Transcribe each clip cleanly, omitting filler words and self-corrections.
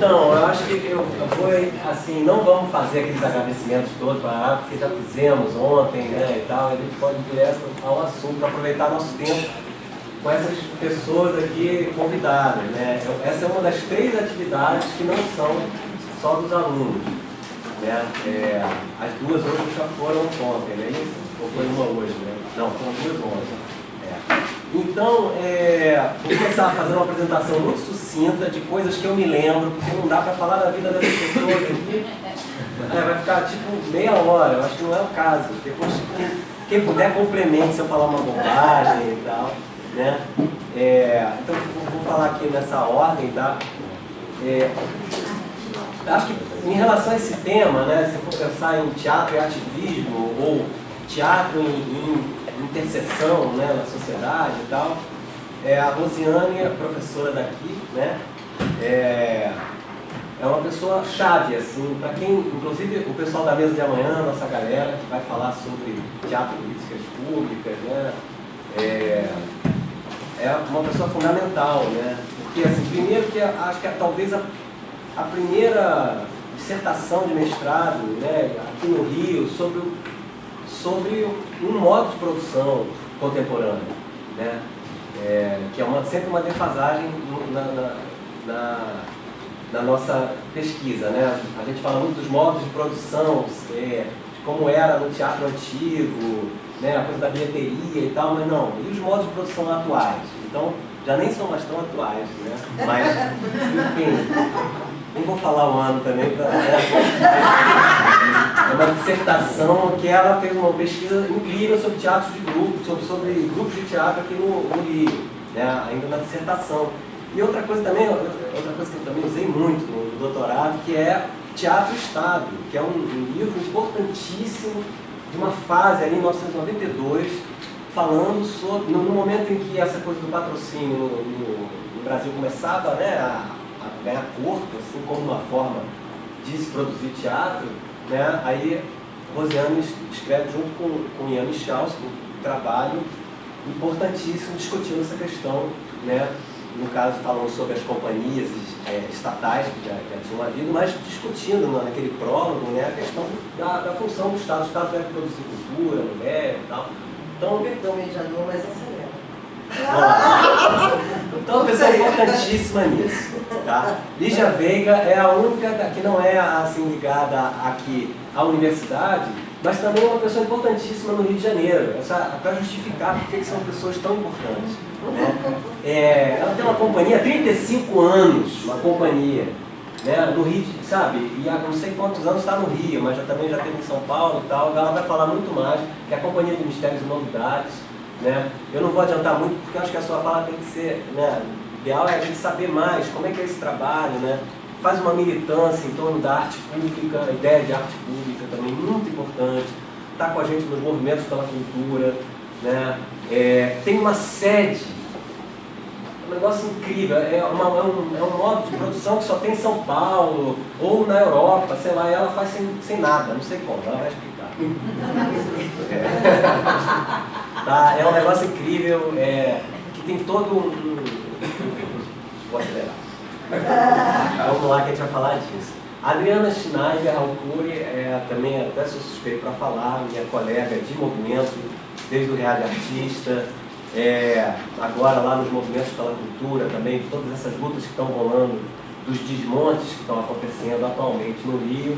Então, eu acho que eu vou, assim, não vamos fazer aqueles agradecimentos todos, porque já fizemos ontem, né, e tal, a gente pode ir direto ao assunto, para aproveitar nosso tempo com essas pessoas aqui convidadas, né. Essa é uma das 3 atividades que não são só dos alunos, né. As 2 hoje já foram ontem, não é isso? Ou foi uma hoje, né? Não, foram 2 ontem. Então, vou começar fazendo uma apresentação muito sucinta de coisas que eu me lembro, porque não dá para falar da vida dessas pessoas aqui. Vai ficar tipo meia hora, eu acho que não é o caso. Depois, quem puder, complemente se eu falar uma bobagem e tal, né? Então, vou falar aqui nessa ordem, tá? Acho que em relação a esse tema, né, se for pensar em teatro e ativismo, ou teatro em interseção, né, na sociedade e tal, a Rosiane, a professora daqui, né, é uma pessoa chave, assim, para quem, inclusive o pessoal da mesa de amanhã, nossa galera, que vai falar sobre teatro e políticas públicas, né, é uma pessoa fundamental, né, porque, assim, primeiro que acho que talvez a primeira dissertação de mestrado, né, aqui no Rio, sobre um modo de produção contemporâneo, né? Que é sempre uma defasagem na nossa pesquisa, né? A gente fala muito dos modos de produção, de como era no teatro antigo, né? A coisa da bilheteria e tal, mas não, e os modos de produção atuais? Então, já nem são mais tão atuais, né? Mas, enfim, nem vou falar o ano também, é uma dissertação que ela fez uma pesquisa incrível sobre teatros de grupo, sobre grupos de teatro aqui no Rio, né? Ainda na dissertação. E outra coisa também, outra coisa que eu também usei muito no doutorado, que é Teatro e Estado, que é um livro importantíssimo de uma fase ali em 1992, falando sobre, no momento em que essa coisa do patrocínio no Brasil começava, né, a ganhar corpo, assim, como uma forma de se produzir teatro, né? Aí Rosiane escreve junto com Ian Michalski um trabalho importantíssimo discutindo essa questão, né? No caso falando sobre as companhias estatais que já tinham havido, mas discutindo naquele prólogo, né, a questão da função do Estado. O Estado deve produzir cultura, mulher e tal. Então, mediador, mas acelera. Então, uma pessoa importantíssima nisso, tá? Lígia Veiga é a única que não é assim ligada aqui à universidade, mas também é uma pessoa importantíssima no Rio de Janeiro, para justificar por que são pessoas tão importantes, né? Ela tem uma companhia há 35 anos, uma companhia, né, no Rio, sabe? E há não sei quantos anos está no Rio, mas também já teve em São Paulo e tal. Ela vai falar muito mais, que é a Companhia de Mistérios e Novidades. Né? Eu não vou adiantar muito, porque eu acho que a sua fala tem que ser, né, ideal é a gente saber mais como é que é esse trabalho, né? Faz uma militância em torno da arte pública, a ideia de arte pública também muito importante, está com a gente nos movimentos pela cultura, né? Tem uma sede, um negócio incrível, é um modo de produção que só tem em São Paulo ou na Europa, sei lá, e ela faz sem nada, não sei como, ela vai explicar. Tá, é um negócio incrível, que tem todo Vou acelerar. Vamos lá que a gente vai falar disso. A Adriana Schneider Alcuri também até sou suspeito para falar, minha colega de movimento, desde o Real de Artista, agora lá nos movimentos pela cultura também, todas essas lutas que estão rolando, dos desmontes que estão acontecendo atualmente no Rio,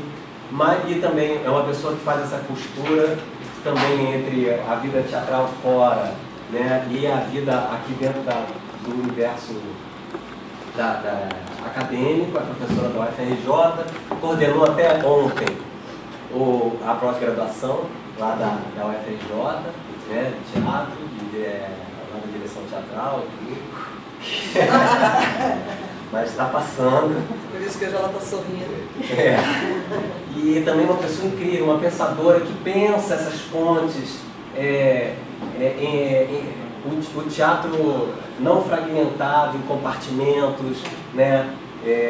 e também é uma pessoa que faz essa costura também entre a vida teatral fora, né, e a vida aqui dentro do universo acadêmico, a professora da UFRJ, coordenou até ontem a pós-graduação lá da UFRJ, né, de teatro, lá na direção teatral, mas está passando. Por isso que hoje ela está sorrindo. E também uma pessoa incrível, uma pensadora que pensa essas pontes, o teatro não fragmentado em compartimentos, né?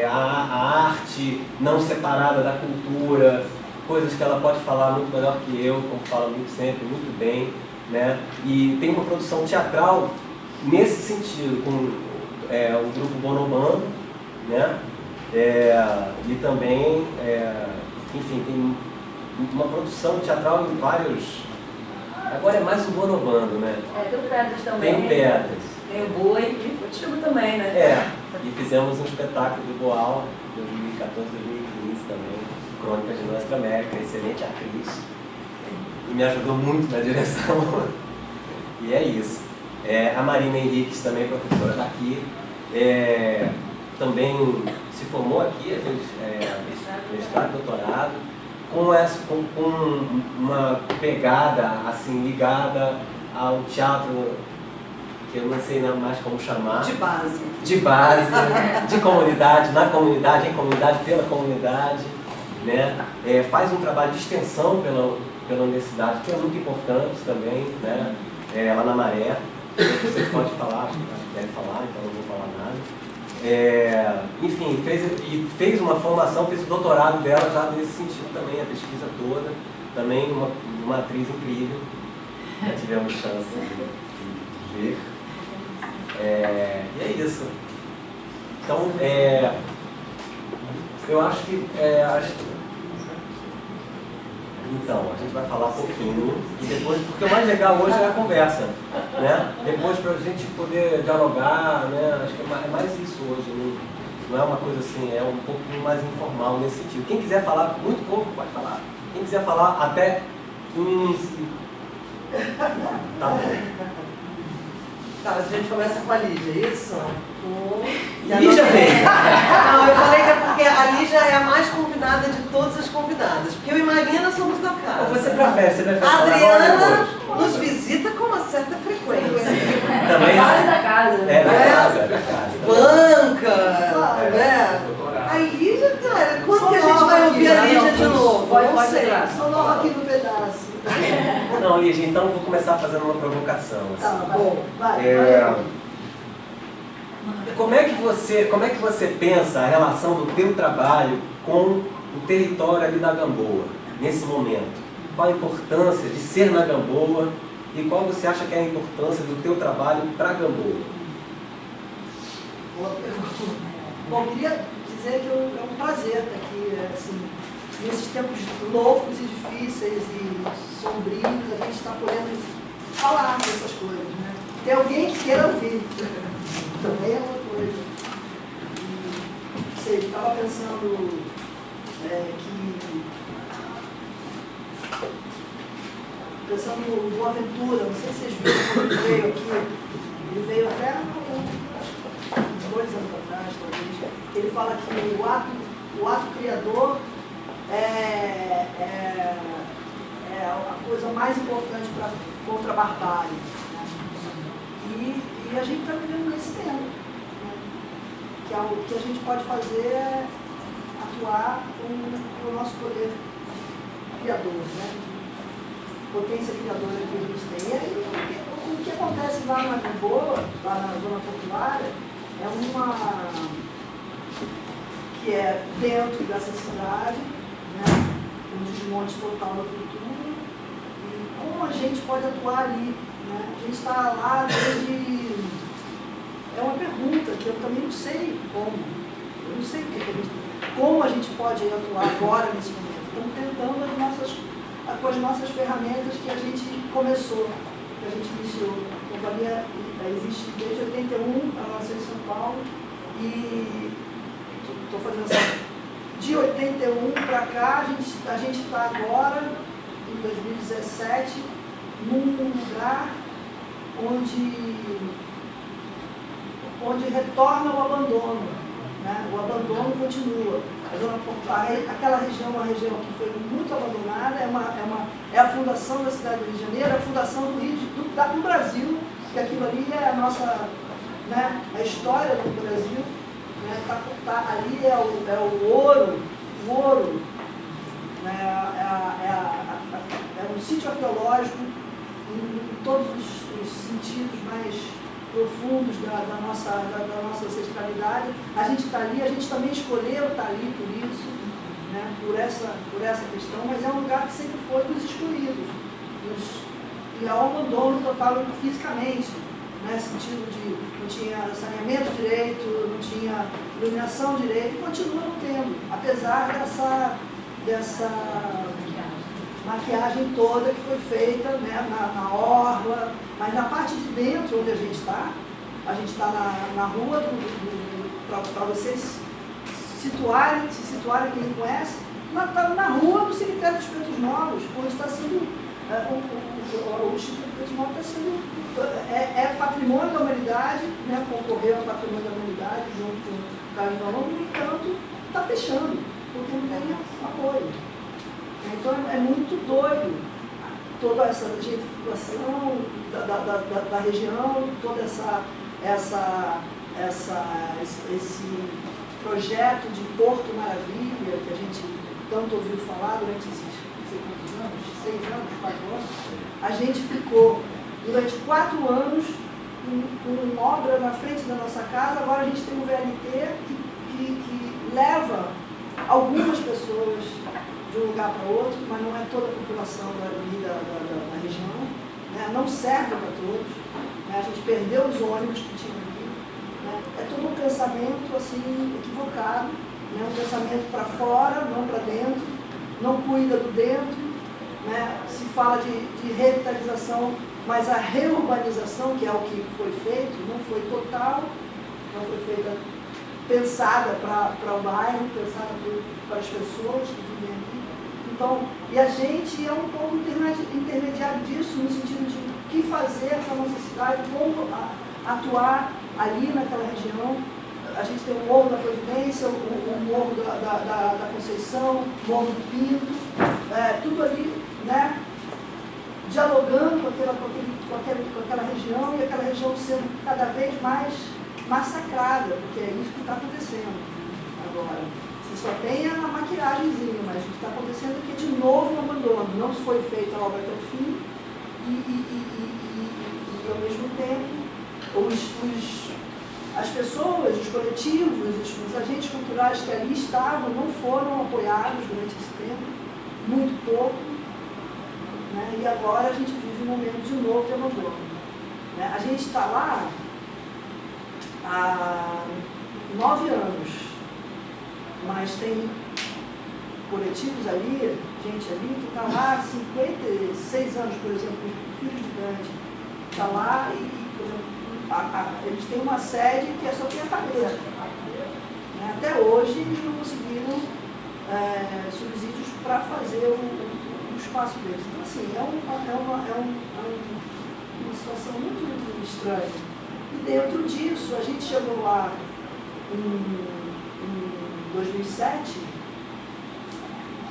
A arte não separada da cultura, coisas que ela pode falar muito melhor que eu, como fala muito sempre, muito bem, né? E tem uma produção teatral nesse sentido, com o grupo Bonobando, né? E também, enfim, tem uma produção teatral em vários... Agora é mais um monobando, né? Tem o Pedras também. Tem o Pedras. Tem o Boi e contigo também, né? E fizemos um espetáculo do Boal, 2014, 2015 também, Crônicas de Nuestra América, excelente atriz. E me ajudou muito na direção. E é isso. A Marina Henriques também, professora daqui. Também se formou aqui, fez mestrado, doutorado, com uma pegada assim, ligada ao teatro, que eu não sei mais como chamar. De base. De base, de comunidade, na comunidade, em comunidade, pela comunidade. Né? Faz um trabalho de extensão pela universidade, que é muito importante também, né? Lá na Maré. Vocês podem falar, acho que deve falar, então não vou falar nada. Enfim, fez uma formação, fez o doutorado dela já nesse sentido também, a pesquisa toda. Também uma atriz incrível, já tivemos chance de ver. E é isso. Então, eu acho que... Então, a gente vai falar um pouquinho e depois, porque o mais legal hoje é a conversa, né? Depois para a gente poder dialogar, né? Acho que é mais isso hoje, não é uma coisa assim, é um pouquinho mais informal nesse sentido. Quem quiser falar muito pouco, pode falar. Quem quiser falar até 15, tá bom. Tá, a gente começa com a Lígia, é isso? Lígia vem! Não, eu falei que é porque a Lígia é a mais convidada de todas as convidadas. Porque eu e Marina somos da casa. Você prefere A falar Adriana nos visita com uma certa frequência. Também? Da casa. Da casa. Banca, né? A Lígia, cara, quando que a gente vai ouvir a Lígia de novo? Pode ser. Sou nova aqui no pedaço. Não, Lígia, então eu vou começar fazendo uma provocação. Tá, Assim. bom, vai. Como é que você pensa a relação do teu trabalho com o território ali da Gamboa, nesse momento? Qual a importância de ser na Gamboa e qual você acha que é a importância do teu trabalho para a Gamboa? Boa pergunta. Bom, queria dizer que é um prazer estar aqui, assim, nesses tempos loucos e difíceis e sombrios, a gente está podendo falar dessas coisas, né? Tem alguém que queira ouvir, também é uma coisa. E, sei, estava pensando pensando no Boaventura, não sei se vocês viram quando ele veio aqui, ele veio até uns 2 anos atrás, talvez. Ele fala que o ato criador é a coisa mais importante contra a barbárie. Né? E a gente está vivendo nesse tempo. Né? Que o que a gente pode fazer é atuar com o nosso poder criador, né? Potência criadora que a gente tem. E aí, o que acontece lá na Gamboa, lá na zona portuária, é uma que é dentro dessa cidade, né, um desmonte total da cultura, e como a gente pode atuar ali, né? A gente está lá desde... É uma pergunta que eu também não sei como, eu não sei o que a gente... Como a gente pode atuar agora nesse momento? Estamos tentando com as nossas ferramentas que a gente começou, que a gente iniciou. A companhia existe desde 81, ela nasceu em São Paulo, e estou fazendo assim, de 81 para cá, a gente está agora, em 2017, num lugar onde retorna o abandono, né? O abandono continua. Aquela região é uma região que foi muito abandonada, é a fundação da cidade do Rio de Janeiro, é a fundação do Brasil, que aquilo ali é a nossa, né, a história do Brasil, né, ali é o ouro, né, é um sítio arqueológico em todos os sentidos mais profundos da nossa ancestralidade. A gente está ali, a gente também escolheu estar ali por isso, né, por essa questão, mas é um lugar que sempre foi dos excluídos, e há um abandono total fisicamente, né, sentido de não tinha saneamento direito, não tinha iluminação direito, e continua não tendo, apesar dessa maquiagem toda que foi feita, né, na orla, mas na parte de dentro onde a gente está na rua, para vocês se situarem, quem não conhece, está na rua do cemitério dos Pretos Novos, onde está sendo, o Instituto Pretos Novos está sendo, é patrimônio da humanidade, né, concorreu ao patrimônio da humanidade junto com o Carlos Valongo, no entanto, está fechando, porque não tem apoio. Então é muito doido toda essa gentrificação da região, toda esse projeto de Porto Maravilha que a gente tanto ouviu falar durante esses não sei quantos anos, 6 anos, 4 anos. A gente ficou durante 4 anos com obra na frente da nossa casa. Agora a gente tem um VLT que leva algumas pessoas de um lugar para outro, mas não é toda a população da região, né? Não serve para todos, né? A gente perdeu os ônibus que tinham aqui, né? É todo um pensamento assim, equivocado, né? Um pensamento para fora, não para dentro, não cuida do dentro, né? Se fala de revitalização, mas a reurbanização, que é o que foi feito, não foi total, não foi feita pensada para o bairro, pensada para as pessoas que vivem aqui. Então, e a gente é um pouco intermediário disso, no sentido de o que fazer para a nossa cidade, como atuar ali naquela região. A gente tem o Morro da Providência, o Morro da Conceição, o Morro do Pinto, tudo ali, né, dialogando com aquela região, e aquela região sendo cada vez mais massacrada, porque é isso que está acontecendo agora. Você só tem a maquiagemzinha, mas o que está acontecendo é que de novo o abandono. Não foi feita a obra até o fim e ao mesmo tempo as pessoas, os coletivos, os agentes culturais que ali estavam não foram apoiados durante esse tempo, muito pouco, né? E agora a gente vive um momento de novo de abandono, né? A gente está lá há 9 anos, mas tem coletivos ali, gente ali que está lá há 56 anos, por exemplo, o Filho de Gandhi está lá e, por exemplo, eles têm uma sede que é só tem a parede. Né? Até hoje eles não conseguiram subsídios para fazer o espaço deles. Então, assim, é uma situação muito estranha. E dentro disso, a gente chegou lá em 2007,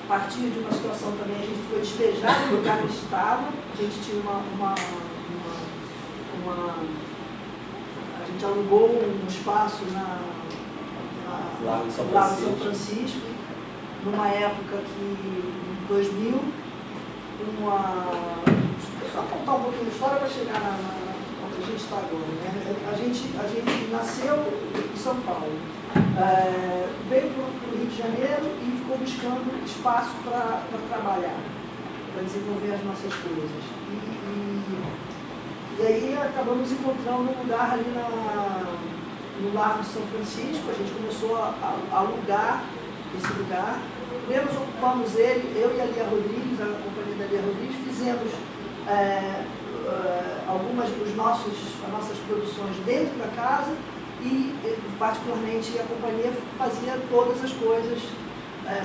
a partir de uma situação também, a gente foi despejado do lugar que estava, a gente tinha a gente alugou um espaço lá em São Francisco, numa época que, em 2000, só contar um pouquinho de história para chegar onde a gente está agora, né? A gente nasceu em São Paulo, veio para o Rio de Janeiro e ficou buscando espaço para trabalhar, para desenvolver as nossas coisas. E aí acabamos encontrando um lugar ali no Largo de São Francisco. A gente começou a alugar esse lugar. Primeiro nós ocupamos ele, eu e a Lia Rodrigues, a companhia da Lia Rodrigues, fizemos algumas as nossas produções dentro da casa e, particularmente, a companhia fazia todas as coisas,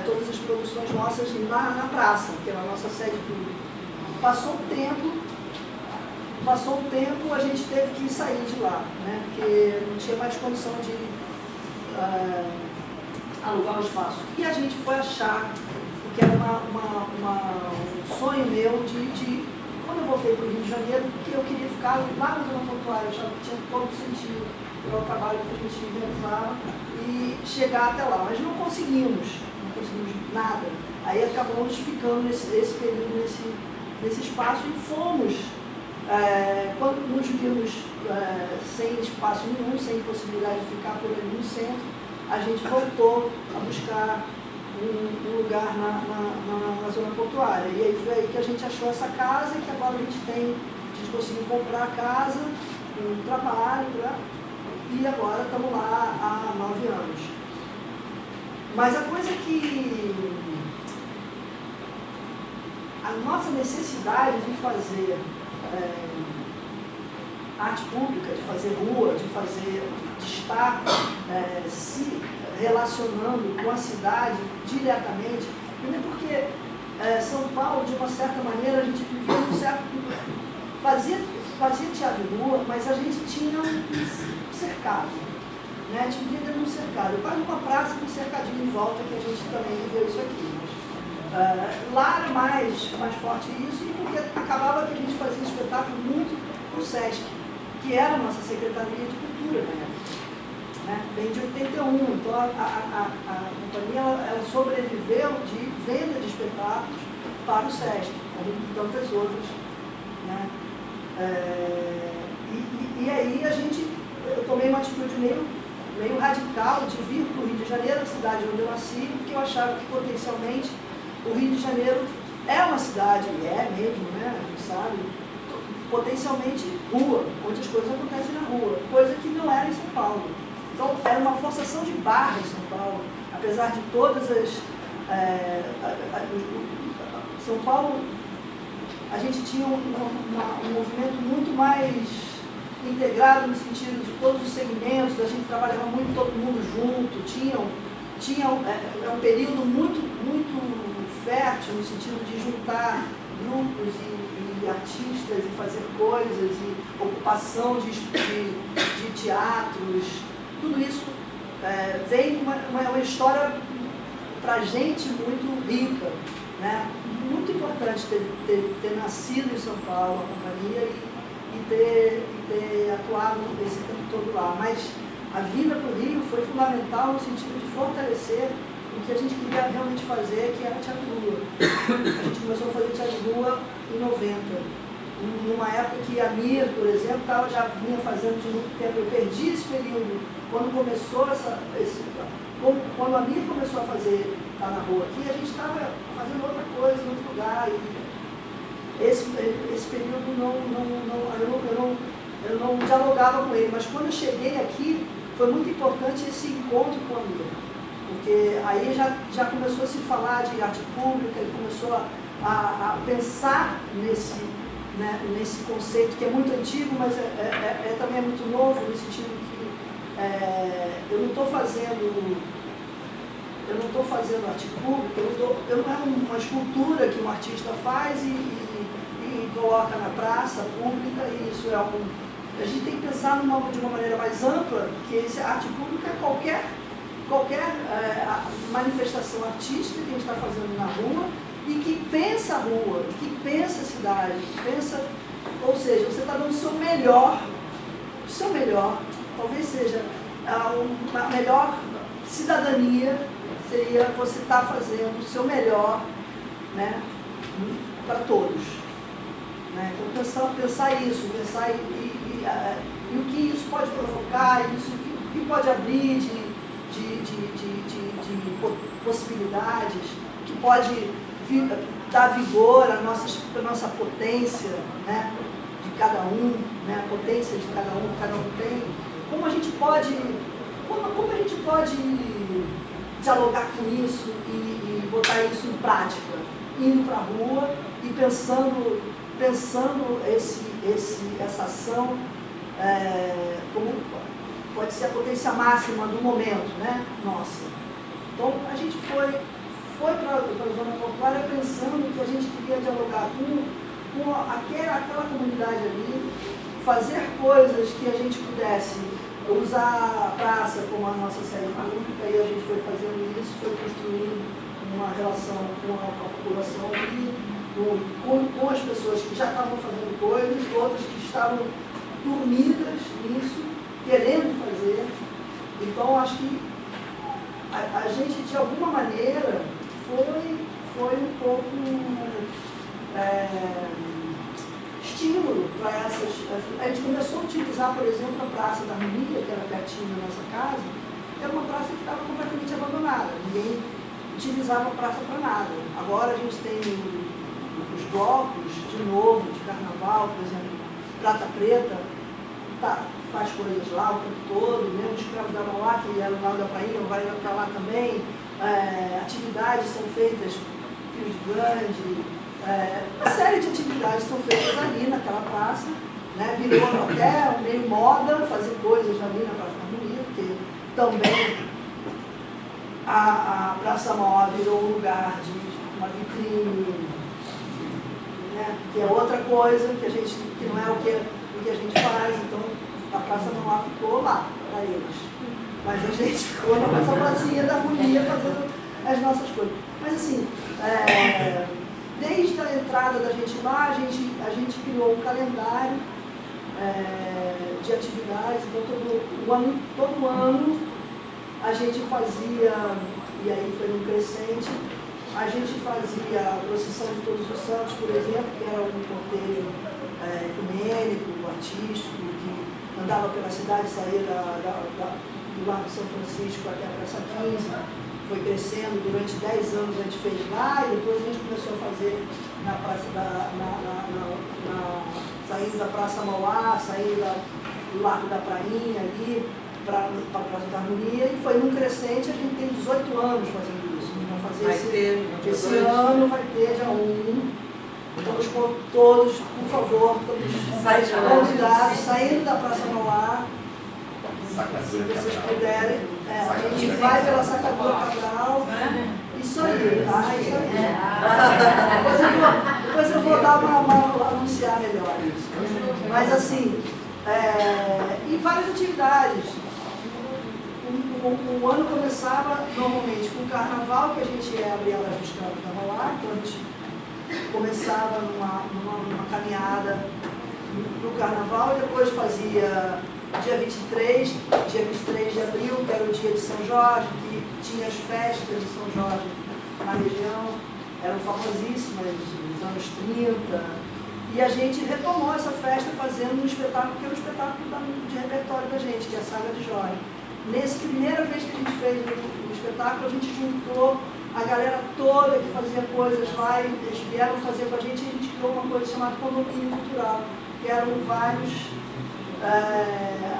todas as produções nossas lá na praça, que era a nossa sede pública. Passou um tempo, a gente teve que sair de lá, né? Porque não tinha mais condição de alugar o espaço. E a gente foi achar, porque era um sonho meu de quando eu voltei para o Rio de Janeiro, que eu queria ficar lá na Zona Portuária, eu achava que tinha todo sentido para o trabalho que a gente realizava e chegar até lá. Mas não conseguimos nada. Aí acabamos ficando esse período nesse espaço e fomos. Quando nos vimos sem espaço nenhum, sem possibilidade de ficar por ali no centro, a gente voltou a buscar um lugar na Zona Portuária. E aí foi aí que a gente achou essa casa, que agora a gente conseguiu comprar a casa, com trabalho, né? E agora estamos lá há 9 anos. Mas a coisa que... a nossa necessidade de fazer arte pública, de fazer rua, de estar se relacionando com a cidade diretamente, primeiro porque São Paulo, de uma certa maneira, a gente vivia num certo... Fazia teatro de rua, mas a gente tinha um cercado, né? A gente vivia dentro de um cercado, quase uma praça com um cercadinho em volta, que a gente também viveu isso aqui. Mas, lá era mais forte isso, e porque acabava que a gente fazia espetáculo muito para o SESC, que era a nossa Secretaria de Cultura, né? Bem de 81, então a companhia ela sobreviveu de venda de espetáculos para o SESC, como tantas outras, né? E aí eu tomei uma atitude meio radical de vir para o Rio de Janeiro, a cidade onde eu nasci, porque eu achava que potencialmente o Rio de Janeiro é uma cidade, e é mesmo, né? A gente sabe, potencialmente rua, onde as coisas acontecem na rua, coisa que não era em São Paulo. Então era uma forçação de barra em São Paulo, apesar de todas as... São Paulo, a gente tinha um movimento muito mais integrado no sentido de todos os segmentos, a gente trabalhava muito todo mundo junto, tinha um período muito fértil no sentido de juntar grupos e artistas e fazer coisas, e ocupação de teatros, tudo isso vem uma história para a gente muito rica, né? Muito importante ter nascido em São Paulo, a companhia, e ter atuado esse tempo todo lá. Mas a vinda para o Rio foi fundamental no sentido de fortalecer o que a gente queria realmente fazer, que era teatro de rua. A gente começou a fazer teatro de rua em 90, numa época que a Mir, por exemplo, já vinha fazendo de muito tempo. Eu perdi esse período, quando começou quando a Mir começou a fazer Tá na Rua aqui, a gente estava fazendo outra coisa em outro lugar. E esse período eu não dialogava com ele, mas quando eu cheguei aqui, foi muito importante esse encontro com a Mir, porque aí já começou a se falar de arte pública, ele começou a pensar nesse conceito que é muito antigo, mas também é muito novo, no sentido que eu não estou fazendo arte pública, não é uma escultura que um artista faz e coloca na praça pública, e isso a gente tem que pensar de uma maneira mais ampla, que essa arte pública é qualquer manifestação artística que a gente está fazendo na rua e que pensa a rua, que pensa a cidade, ou seja, você está dando o seu melhor, talvez seja a melhor cidadania, seria você estar fazendo o seu melhor, né, para todos. Né? Então pensar isso, e o que isso pode provocar, o que pode abrir de possibilidades, que pode dar vigor à nossa potência, né, de cada um, né, a potência de cada um tem. Como a gente pode dialogar com isso e botar isso em prática, indo para a rua e pensando essa ação como pode ser a potência máxima do momento, né? Nossa. Então a gente foi para a zona portuária pensando que a gente queria dialogar com aquela comunidade ali, fazer coisas que a gente pudesse usar a praça como a nossa sede pública, e a gente foi fazendo isso, foi construindo uma relação com a população e com as pessoas que já estavam fazendo coisas, outras que estavam dormidas nisso, querendo fazer. Então, acho que a gente, de alguma maneira, foi um pouco estímulo para essas... A gente começou a utilizar, por exemplo, a Praça da Harmonia, que era pertinho da nossa casa, que era uma praça que estava completamente abandonada. Ninguém utilizava a praça para nada. Agora a gente tem os blocos, de novo, de carnaval, por exemplo, Prata Preta, faz coisas lá o tempo todo, mesmo os escravos da Mauá, que eram lá da Prainha, vai para lá também. Atividades são feitas, Fios de Grande, uma série de atividades são feitas ali naquela praça, né? Virou até meio moda fazer coisas ali na Praça da Harmonia, porque também a Praça Mauá virou um lugar de uma vitrine, né? Que é outra coisa que não é o que a gente faz, então a Praça Mauá ficou lá para eles. Mas a gente ficou na nossa pracinha da Harmonia fazendo as nossas coisas. Mas assim, desde a entrada da gente lá, a gente criou um calendário de atividades, então todo ano a gente fazia, e aí foi no crescente, a gente fazia a procissão de Todos os Santos, por exemplo, que era um cortejo ecumênico, artístico, que andava pela cidade, saía do Largo São Francisco até a Praça 15, foi crescendo, durante 10 anos a gente fez lá, e depois a gente começou a fazer na praça saindo da Praça Mauá, saindo do Largo da Prainha ali, para a Praça da Harmonia, e foi num crescente, a gente tem 18 anos fazendo isso. Vai fazer esse ano vai ter dia 1. Todos, por favor, todos convidados, saindo da Praça Mauá, se vocês puderem, a gente vai pela Sacadura Cabral, isso aí, tá? Isso aí. Depois eu vou anunciar melhor isso. Mas assim, e várias atividades. O ano começava normalmente com o carnaval, que a gente abria lá nos campos da Mauá, então a gente começava numa caminhada no carnaval, e depois fazia dia 23 de abril, que era o dia de São Jorge, que tinha as festas de São Jorge na região, eram famosíssimas nos anos 30, e a gente retomou essa festa fazendo um espetáculo, que é um espetáculo de repertório da gente, que é a Saga de Jorge. Nessa primeira vez que a gente fez o espetáculo, a gente juntou a galera toda que fazia coisas lá, e eles vieram fazer com a gente, e a gente criou uma coisa chamada Condomínio Cultural, que eram vários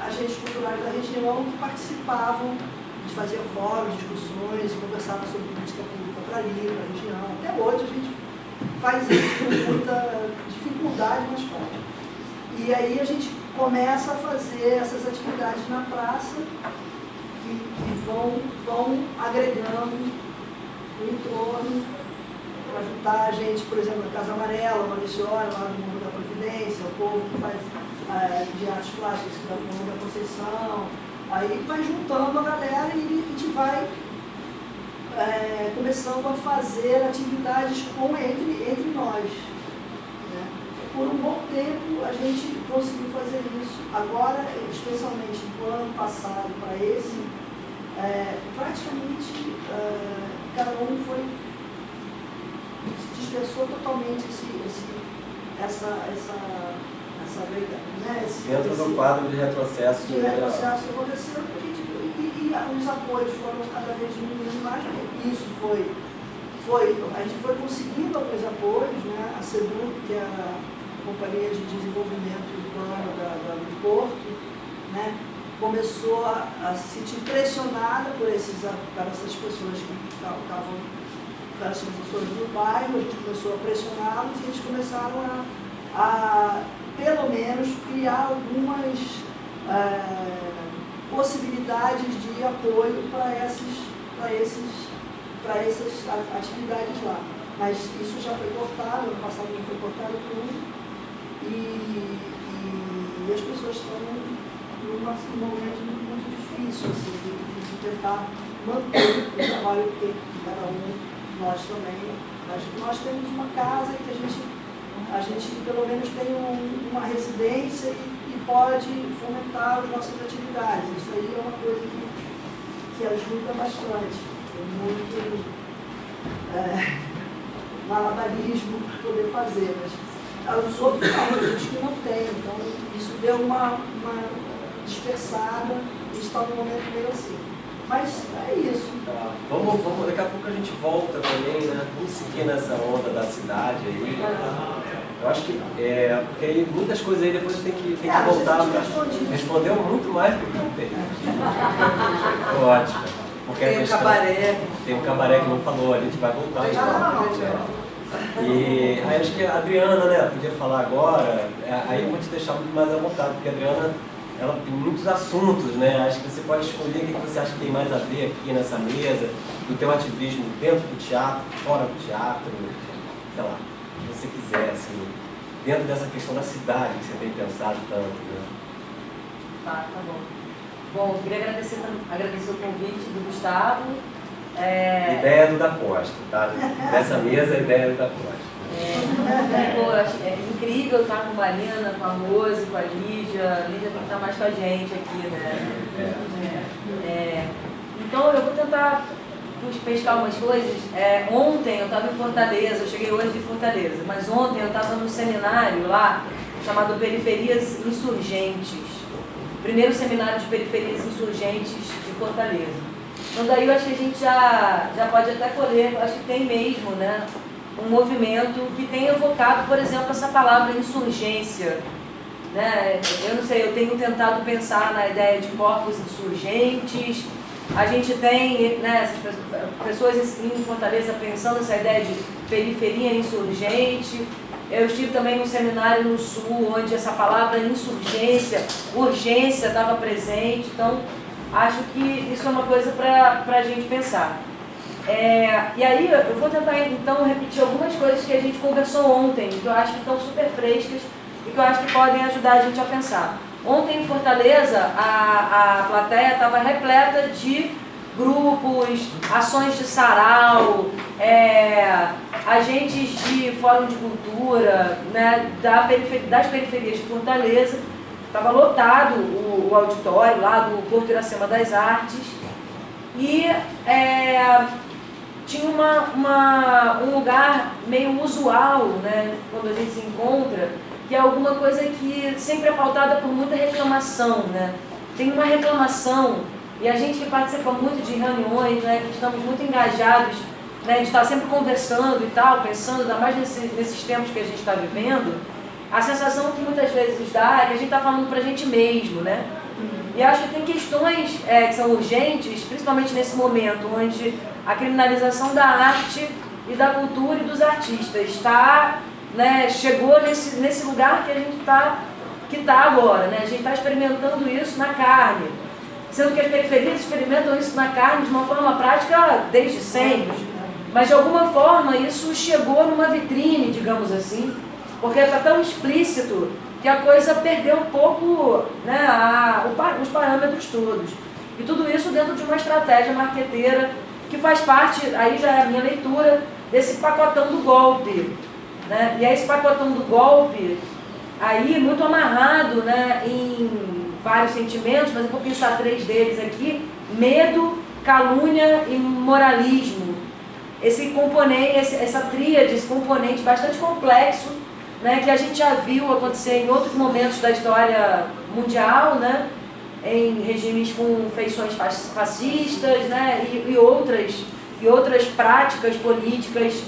agentes culturais da região que participavam, a gente fazia fóruns, discussões, conversava sobre política pública para ali, para a região. Até hoje a gente faz isso com muita dificuldade, mas faz. E aí a gente começa a fazer essas atividades na praça, que vão agregando o entorno, para juntar a gente, por exemplo, na Casa Amarela, Mauriciora, lá no Mundo da Providência, o povo que faz de artes plásticas, que dá no Mundo da Conceição. Aí vai juntando a galera e a gente vai começando a fazer atividades entre nós. Né? Por um bom tempo a gente conseguiu fazer isso. Agora, especialmente do ano passado para esse, praticamente cada um se dispensou totalmente dentro do quadro de retrocesso. De retrocesso que aconteceu, e os apoios foram cada vez diminuindo mais. Isso a gente foi conseguindo alguns apoios, né? A SEDUC, que é a Companhia de Desenvolvimento Urbano do Porto, né? Começou a se sentir pressionada por essas pessoas que estavam, pelas pessoas do bairro. A gente começou a pressioná-los e eles começaram a pelo menos criar algumas possibilidades de apoio para essas atividades lá. Mas isso já foi cortado, ano passado já foi cortado tudo, e as pessoas estão num momento muito difícil assim, de tentar manter o trabalho que cada um, nós também. Mas nós temos uma casa que a gente pelo menos tem uma residência e pode fomentar as nossas atividades. Isso aí é uma coisa que ajuda bastante. Tem muito malabarismo para poder fazer, mas os outros não, a gente que não tem. Então isso deu uma dispersada e está num momento meio assim. Mas é isso. Tá. Daqui a pouco a gente volta também, né? Vamos seguir nessa onda da cidade aí. Eu acho que porque aí muitas coisas aí depois tem que voltar para respondeu muito mais do que eu perguntei. Ótimo. Porque Tem um cabaré. Tem um cabaré que não falou, a gente vai voltar. E aí acho que a Adriana, né, podia falar agora, aí eu vou te deixar muito mais à vontade, porque a Adriana, ela tem muitos assuntos, né? Acho que você pode escolher o que você acha que tem mais a ver aqui nessa mesa, do teu ativismo dentro do teatro, fora do teatro, sei lá, o que você quiser, assim, dentro dessa questão da cidade que você tem pensado tanto, né? Tá bom. Bom, eu queria agradecer o convite do Gustavo. Ideia do da Costa, tá? Nessa mesa, a ideia do da Costa. É incrível estar com a Marina, com a Rose, com a Lídia. A Lídia tem que estar mais com a gente aqui, né? Então eu vou tentar pescar umas coisas. Ontem eu estava em Fortaleza, eu cheguei hoje de Fortaleza, mas ontem eu estava num seminário lá chamado Periferias Insurgentes. Primeiro seminário de periferias insurgentes de Fortaleza. Então daí eu acho que a gente já pode até colher, acho que tem mesmo, né, um movimento que tem evocado, por exemplo, essa palavra insurgência. Né? Eu não sei, eu tenho tentado pensar na ideia de corpos insurgentes. A gente tem, né, pessoas em Fortaleza pensando nessa ideia de periferia insurgente. Eu estive também num seminário no Sul, onde essa palavra insurgência, urgência estava presente. Então, acho que isso é uma coisa para a gente pensar. E aí, eu vou tentar, então, repetir algumas coisas que a gente conversou ontem, que eu acho que estão super frescas e que eu acho que podem ajudar a gente a pensar. Ontem, em Fortaleza, a plateia estava repleta de grupos, ações de sarau, agentes de fórum de cultura, né, das periferias de Fortaleza. Estava lotado o auditório lá do Porto Iracema das Artes e tinha um lugar meio usual, né, quando a gente se encontra, que é alguma coisa que sempre é pautada por muita reclamação, né? Tem uma reclamação, e a gente que participa muito de reuniões, né, que estamos muito engajados, né, de estar sempre conversando e tal, pensando, ainda mais nesses tempos que a gente está vivendo, a sensação que muitas vezes dá é que a gente está falando para a gente mesmo, né? E acho que tem questões que são urgentes, principalmente nesse momento, onde a criminalização da arte e da cultura e dos artistas está, né, chegou nesse lugar que a gente está agora, né? A gente está experimentando isso na carne, sendo que as periferias experimentam isso na carne de uma forma prática desde sempre, mas de alguma forma isso chegou numa vitrine, digamos assim, porque está tão explícito que a coisa perdeu um pouco, né, os parâmetros todos. E tudo isso dentro de uma estratégia marqueteira que faz parte, aí já é a minha leitura, desse pacotão do golpe. Né? E é esse pacotão do golpe, aí muito amarrado, né, em vários sentimentos, mas eu vou pensar 3 deles aqui: medo, calúnia e moralismo. Esse componente, essa tríade, esse componente bastante complexo, né, que a gente já viu acontecer em outros momentos da história mundial, né, em regimes com feições fascistas, né, e outras práticas políticas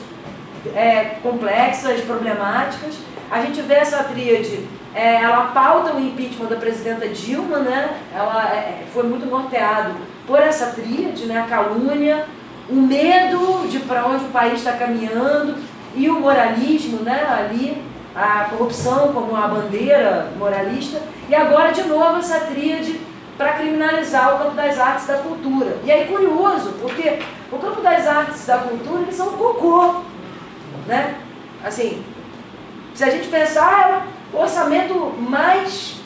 complexas, problemáticas. A gente vê essa tríade, ela pauta o impeachment da presidenta Dilma, né, ela foi muito norteado por essa tríade, né, a calúnia, o medo de para onde o país está caminhando e o moralismo, né, ali, a corrupção como a bandeira moralista, e agora de novo essa tríade para criminalizar o campo das artes e da cultura. E aí curioso, porque o campo das artes e da cultura, eles são cocô, né? Assim, se a gente pensar, é o orçamento mais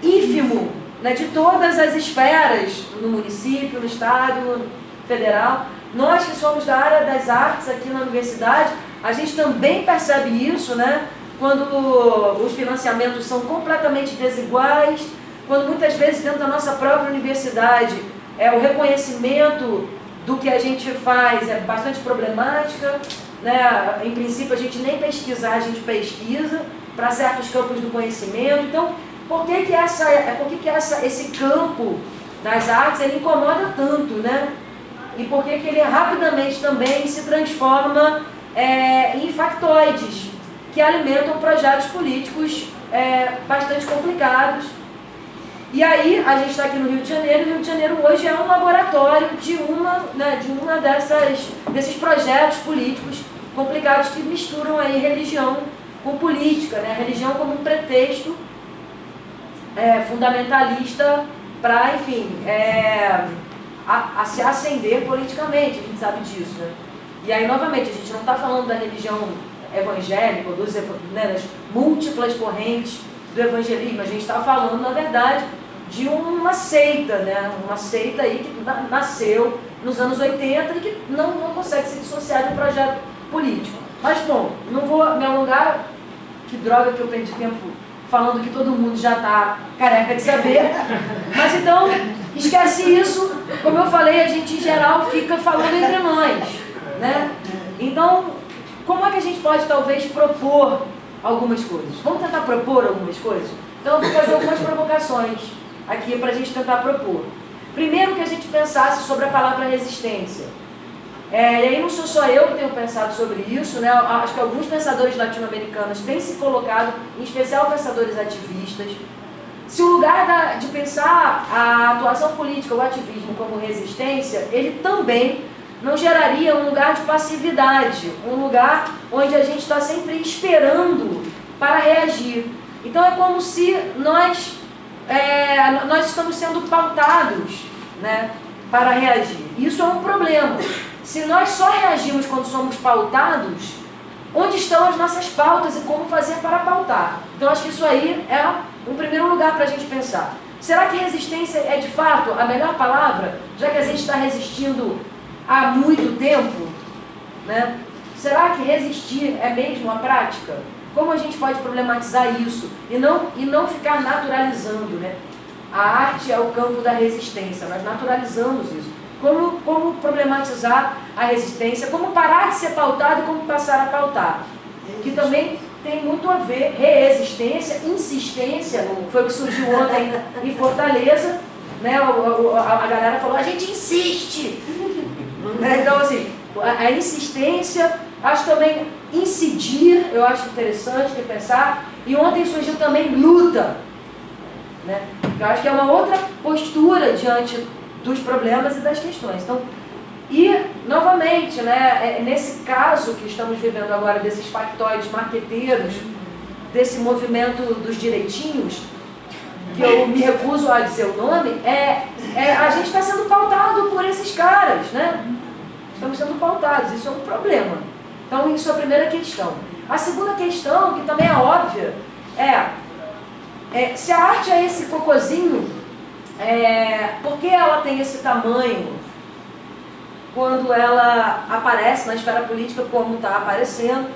ínfimo, né, de todas as esferas, no município, no estado, no federal. Nós que somos da área das artes aqui na universidade, a gente também percebe isso, né? Quando os financiamentos são completamente desiguais, quando muitas vezes dentro da nossa própria universidade o reconhecimento do que a gente faz é bastante problemática, né? Em princípio a gente nem pesquisar, a gente pesquisa para certos campos do conhecimento. Então, por que esse campo das artes ele incomoda tanto, né? E por que ele rapidamente também se transforma em factoides, que alimentam projetos políticos bastante complicados. E aí, a gente está aqui no Rio de Janeiro, e o Rio de Janeiro hoje é um laboratório de uma desses projetos políticos complicados que misturam aí religião com política, né? A religião como um pretexto fundamentalista para, enfim, a se ascender politicamente, a gente sabe disso, né? E aí, novamente, a gente não está falando da religião evangélica, das múltiplas correntes do evangelismo, a gente está falando, na verdade, de uma seita, né? Uma seita aí que nasceu nos anos 80 e que não consegue se dissociar de um projeto político. Mas, bom, não vou me alongar, que droga que eu perdi tempo falando que todo mundo já está careca de saber. Mas então, esquece isso. Como eu falei, a gente em geral fica falando entre nós, né? Então, como é que a gente pode talvez propor algumas coisas? Vamos tentar propor algumas coisas? Então eu vou fazer algumas provocações aqui para a gente tentar propor. Primeiro, que a gente pensasse sobre a palavra resistência. E aí não sou só eu que tenho pensado sobre isso, né? Acho que alguns pensadores latino-americanos têm se colocado, em especial pensadores ativistas. Se o lugar de pensar a atuação política, o ativismo como resistência, ele também não geraria um lugar de passividade, um lugar onde a gente está sempre esperando para reagir. Então é como se nós estamos sendo pautados, né, para reagir. Isso é um problema. Se nós só reagimos quando somos pautados, onde estão as nossas pautas e como fazer para pautar? Então acho que isso aí é um primeiro lugar para a gente pensar. Será que resistência é de fato a melhor palavra, já que a gente está resistindo há muito tempo, né? Será que resistir é mesmo a prática? Como a gente pode problematizar isso e não ficar naturalizando, né? A arte é o campo da resistência, nós naturalizamos isso. Como problematizar a resistência, como parar de ser pautado e como passar a pautar. Que também tem muito a ver, resistência, insistência, foi o que surgiu ontem em Fortaleza, né? A galera falou, a gente insiste. Então, assim, a insistência, acho também incidir, eu acho interessante de pensar, e ontem surgiu também luta, né? Eu acho que é uma outra postura diante dos problemas e das questões. Então, e, novamente, né, nesse caso que estamos vivendo agora, desses factoides marqueteiros, desse movimento dos direitinhos, que eu me recuso a dizer o nome, a gente está sendo pautado por esses caras, né? Estamos sendo pautados, isso é um problema. Então, isso é a primeira questão. A segunda questão, que também é óbvia, se a arte é esse cocôzinho, por que ela tem esse tamanho quando ela aparece na esfera política como está aparecendo?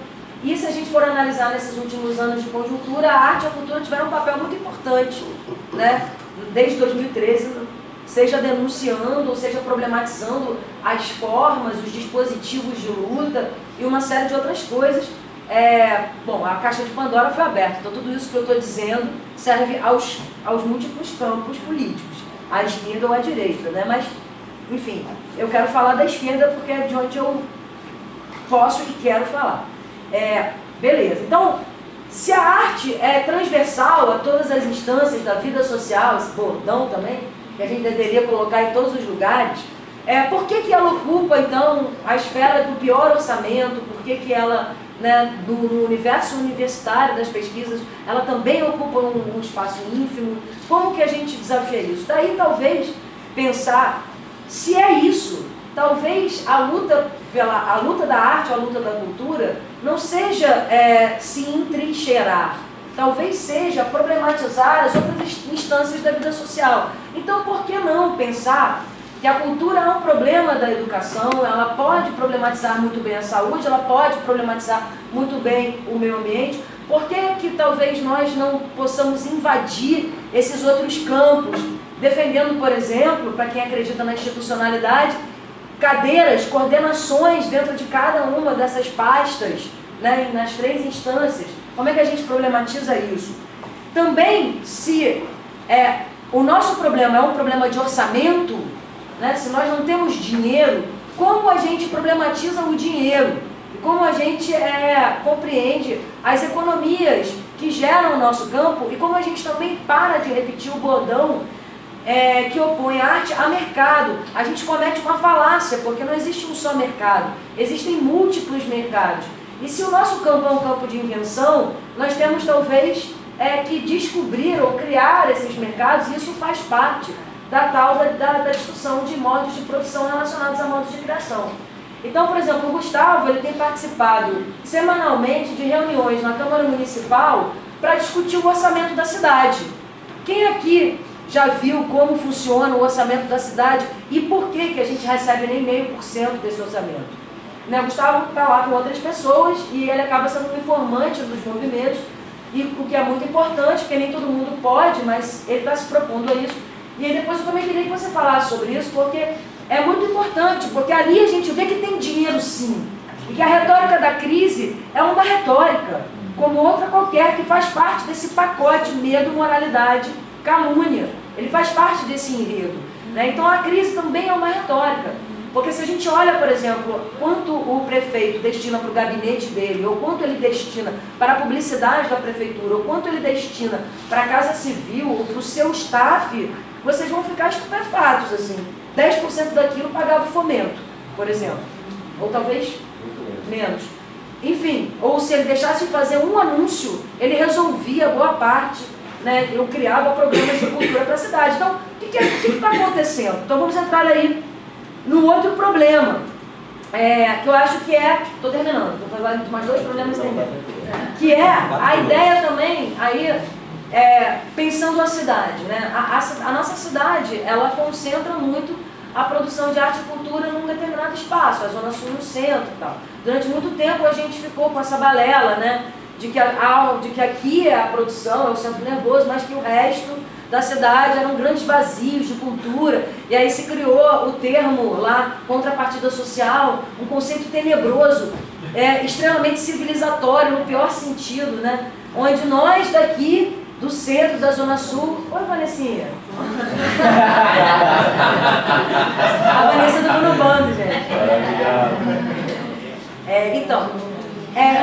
E se a gente for analisar nesses últimos anos de conjuntura, a arte e a cultura tiveram um papel muito importante, né? Desde 2013, seja denunciando, ou seja problematizando as formas, os dispositivos de luta e uma série de outras coisas. Bom, a caixa de Pandora foi aberta, então tudo isso que eu estou dizendo serve aos múltiplos campos políticos, à esquerda ou à direita, né? Mas, enfim, eu quero falar da esquerda porque é de onde eu posso e quero falar. Beleza, então, se a arte é transversal a todas as instâncias da vida social, esse bordão também, que a gente deveria colocar em todos os lugares, por que ela ocupa, então, a esfera do pior orçamento? Por que ela, né, no universo universitário das pesquisas, ela também ocupa um espaço ínfimo? Como que a gente desafia isso? Daí, talvez, pensar, se é isso, talvez a luta da arte, a luta da cultura, não seja se entrincheirar, talvez seja problematizar as outras instâncias da vida social. Então, por que não pensar que a cultura é um problema da educação, ela pode problematizar muito bem a saúde, ela pode problematizar muito bem o meio ambiente? Por que talvez nós não possamos invadir esses outros campos, defendendo, por exemplo, para quem acredita na institucionalidade, cadeiras, coordenações dentro de cada uma dessas pastas, né, nas 3 instâncias? Como é que a gente problematiza isso? Também, se o nosso problema é um problema de orçamento, né, se nós não temos dinheiro, como a gente problematiza o dinheiro? e como a gente compreende as economias que geram o nosso campo e como a gente também para de repetir o bordão que opõe arte a mercado. A gente comete uma falácia, porque não existe um só mercado, existem múltiplos mercados. E se o nosso campo é um campo de invenção, nós temos talvez que descobrir ou criar esses mercados, e isso faz parte da tal da discussão de modos de produção relacionados a modos de criação. Então, por exemplo, o Gustavo ele tem participado semanalmente de reuniões na Câmara Municipal para discutir o orçamento da cidade. Quem aqui já viu como funciona o orçamento da cidade e por que a gente recebe nem 0,5% desse orçamento? O Gustavo está lá com outras pessoas e ele acaba sendo um informante dos movimentos, e o que é muito importante, porque nem todo mundo pode, mas ele está se propondo a isso. E aí depois eu também queria que você falasse sobre isso, porque é muito importante, porque ali a gente vê que tem dinheiro sim, e que a retórica da crise é uma retórica, como outra qualquer, que faz parte desse pacote medo, moralidade, calúnia. Ele faz parte desse enredo. Então a crise também é uma retórica. Porque se a gente olha, por exemplo, quanto o prefeito destina para o gabinete dele, ou quanto ele destina para a publicidade da prefeitura, ou quanto ele destina para a Casa Civil, ou para o seu staff, vocês vão ficar estupefatos, assim. 10% daquilo pagava o fomento, por exemplo. Ou talvez menos. Enfim, ou se ele deixasse de fazer um anúncio, ele resolvia boa parte, eu criava programas de cultura para a cidade. Então, o que está acontecendo? Então vamos entrar aí no outro problema, que eu acho que estou terminando, vou falar mais 2 problemas também, que é a ideia também, aí, pensando a cidade, a nossa cidade, ela concentra muito a produção de arte e cultura num determinado espaço, a Zona Sul no centro e tal. Durante muito tempo a gente ficou com essa balela, de que aqui é a produção, é o centro nervoso, mas que o resto da cidade eram grandes vazios de cultura, e aí se criou o termo lá, contrapartida social, um conceito tenebroso, extremamente civilizatório, no pior sentido, onde nós daqui do centro, da Zona Sul... Oi, Vanessinha! A Vanessa do Bruno Bando, gente.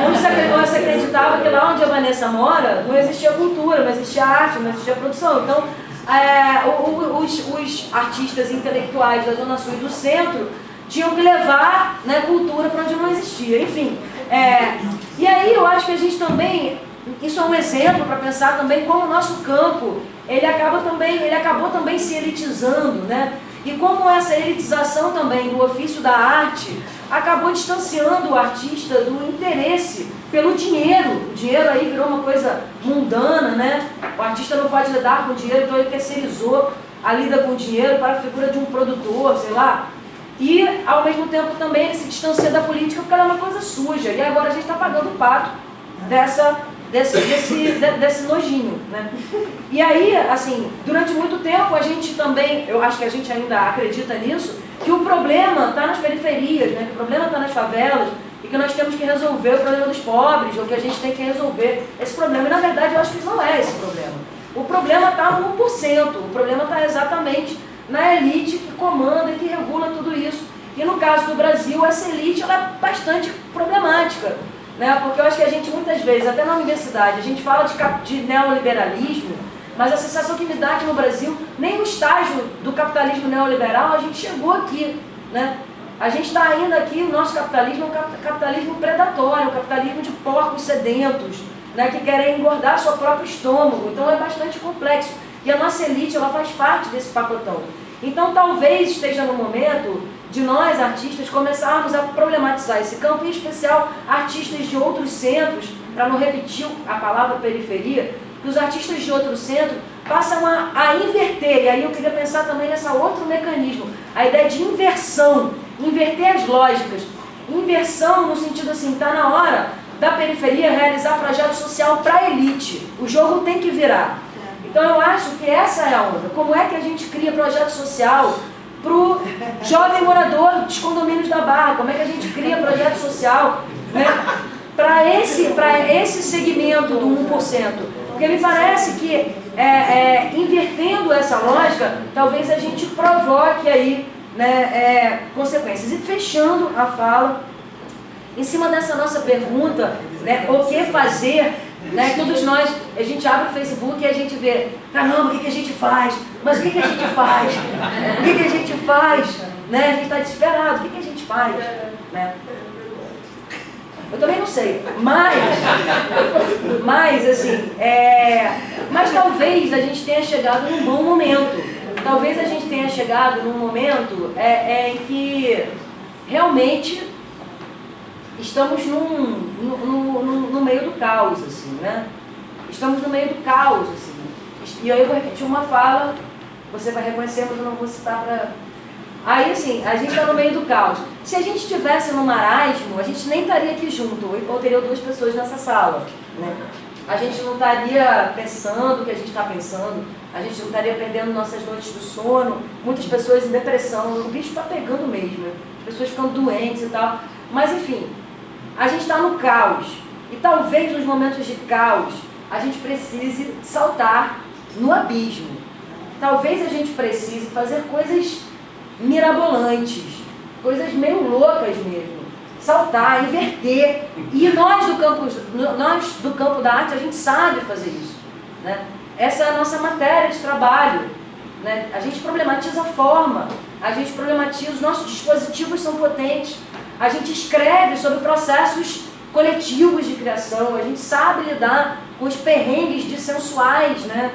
Onde se acreditava que lá onde a Vanessa mora não existia cultura, não existia arte, não existia produção. Então, os artistas intelectuais da Zona Sul e do centro tinham que levar cultura para onde não existia. Enfim, e aí eu acho que a gente também, isso é um exemplo para pensar também como o nosso campo, ele acabou também se elitizando, e como essa elitização também do ofício da arte acabou distanciando o artista do interesse pelo dinheiro. O dinheiro aí virou uma coisa mundana, O artista não pode lidar com dinheiro, então ele terceirizou a lida com dinheiro para a figura de um produtor, sei lá. E, ao mesmo tempo, também ele se distancia da política porque ela é uma coisa suja. E agora a gente está pagando o pato desse nojinho, E aí, assim, durante muito tempo a gente também, eu acho que a gente ainda acredita nisso, que o problema está nas periferias, que o problema está nas favelas, e que nós temos que resolver o problema dos pobres, ou que a gente tem que resolver esse problema. E na verdade eu acho que não é esse problema. O problema está no 1%, o problema está exatamente na elite que comanda e que regula tudo isso. E no caso do Brasil, essa elite ela é bastante problemática. Porque eu acho que a gente muitas vezes, até na universidade, a gente fala de neoliberalismo, mas a sensação que me dá aqui no Brasil, nem no estágio do capitalismo neoliberal a gente chegou aqui, A gente está ainda aqui, o nosso capitalismo é um capitalismo predatório, um capitalismo de porcos sedentos, que querem engordar seu próprio estômago, então é bastante complexo. E a nossa elite, ela faz parte desse pacotão. Então talvez esteja no momento de nós, artistas, começarmos a problematizar esse campo, em especial artistas de outros centros, para não repetir a palavra periferia, que os artistas de outro centro passam a inverter, e aí eu queria pensar também nesse outro mecanismo, a ideia de inversão, inverter as lógicas. Inversão no sentido assim, está na hora da periferia realizar projeto social para a elite, o jogo tem que virar. Então eu acho que essa é a onda. Como é que a gente cria projeto social para o jovem morador dos condomínios da Barra? Como é que a gente cria projeto social para esse segmento do 1%? Porque me parece que invertendo essa lógica, talvez a gente provoque aí consequências. E fechando a fala, em cima dessa nossa pergunta, né, o que fazer, né, todos nós, a gente abre o Facebook e a gente vê, caramba, o que a gente faz? Mas o que a gente faz? O que a gente faz? Né? A gente está desesperado, o que a gente faz? Né? Eu também não sei, mas assim, mas talvez a gente tenha chegado num bom momento. Talvez a gente tenha chegado num momento em que realmente estamos no meio do caos, assim, né? Estamos no meio do caos, assim. E aí eu vou repetir uma fala, você vai reconhecer, mas eu não vou citar para... Aí, assim, a gente está no meio do caos. Se a gente estivesse no marasmo, a gente nem estaria aqui junto, ou teria 2 pessoas nessa sala, né? A gente não estaria pensando o que a gente está pensando, a gente não estaria perdendo nossas noites do sono, muitas pessoas em depressão, o bicho está pegando mesmo, né? As pessoas ficando doentes e tal. Mas, enfim, a gente está no caos. E talvez nos momentos de caos, a gente precise saltar no abismo. Talvez a gente precise fazer coisas mirabolantes, coisas meio loucas mesmo. Saltar, inverter. E nós do campo da arte, a gente sabe fazer isso, né? Essa é a nossa matéria de trabalho, né? A gente problematiza a forma, a gente problematiza, os nossos dispositivos são potentes, a gente escreve sobre processos coletivos de criação, a gente sabe lidar com os perrengues dissensuais, né?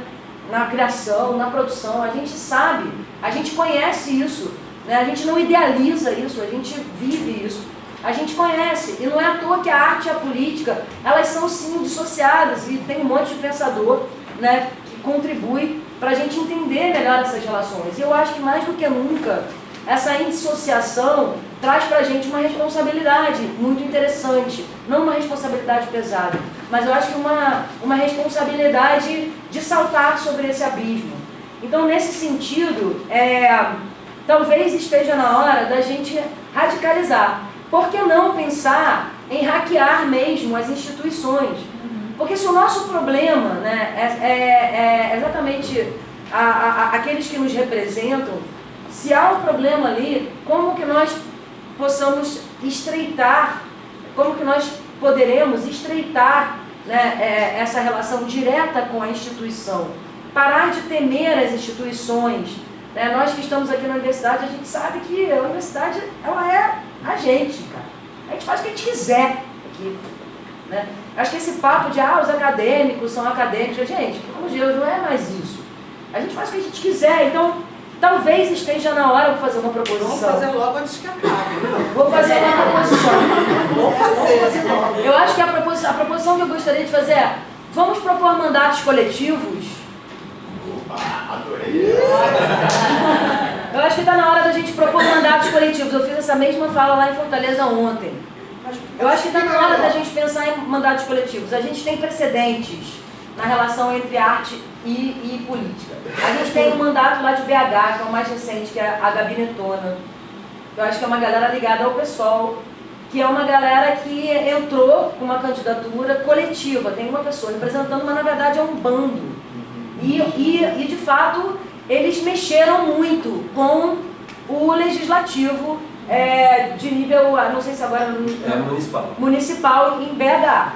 Na criação, na produção, a gente sabe, a gente conhece isso, né? A gente não idealiza isso, a gente vive isso. A gente conhece, e não é à toa que a arte e a política, elas são sim dissociadas, e tem um monte de pensador, né, que contribui para a gente entender melhor essas relações. E eu acho que mais do que nunca, essa indissociação traz para a gente uma responsabilidade muito interessante, não uma responsabilidade pesada, mas eu acho que uma responsabilidade de saltar sobre esse abismo. Então, nesse sentido, talvez esteja na hora da gente radicalizar. Por que não pensar em hackear mesmo as instituições? Porque se o nosso problema, né, é exatamente aqueles que nos representam, se há um problema ali, como que nós possamos estreitar, como que nós poderemos estreitar, né, essa relação direta com a instituição? Parar de temer as instituições. Né? Nós que estamos aqui na universidade, a gente sabe que a universidade, ela é a gente, cara. A gente faz o que a gente quiser aqui, né? Acho que esse papo de, os acadêmicos são acadêmicos, gente, pelo amor de Deus, não é mais isso. A gente faz o que a gente quiser, então talvez esteja na hora de fazer uma proposição. Vamos fazer logo antes que acabe. Vou fazer uma proposição. Vamos fazer logo. Eu acho que a proposição que eu gostaria de fazer é, vamos propor mandatos coletivos. Adorei. Eu acho que está na hora da gente propor mandatos coletivos. Eu fiz essa mesma fala lá em Fortaleza ontem. Eu acho que está na hora da gente pensar em mandatos coletivos. A gente tem precedentes na relação entre arte e política. A gente tem um mandato lá de BH, que é o mais recente, que é a Gabinetona. Eu acho que é uma galera ligada ao PSOL, que é uma galera que entrou com uma candidatura coletiva. Tem uma pessoa representando, mas na verdade é um bando. E de fato, eles mexeram muito com o legislativo de nível, não sei se agora... municipal em BH.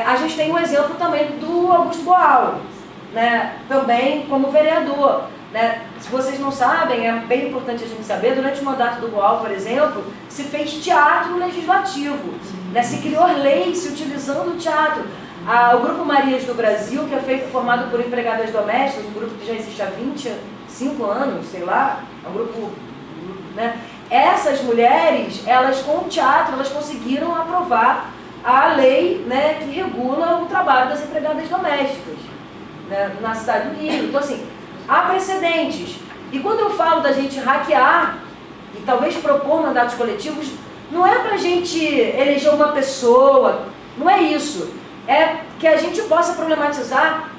A gente tem um exemplo também do Augusto Boal, né, também como vereador. Né? Se vocês não sabem, é bem importante a gente saber, durante o mandato do Boal, por exemplo, se fez teatro legislativo. Né? Se criou lei se utilizando o teatro. O Grupo Marias do Brasil, que é formado por empregadas domésticas, um grupo que já existe há 25 anos, sei lá, é um grupo... Né? Essas mulheres, elas com o teatro, elas conseguiram aprovar a lei, né, que regula o trabalho das empregadas domésticas, né, na cidade do Rio. Então, assim, há precedentes. E quando eu falo da gente hackear e talvez propor mandatos coletivos, não é para a gente eleger uma pessoa, não é isso. É que a gente possa problematizar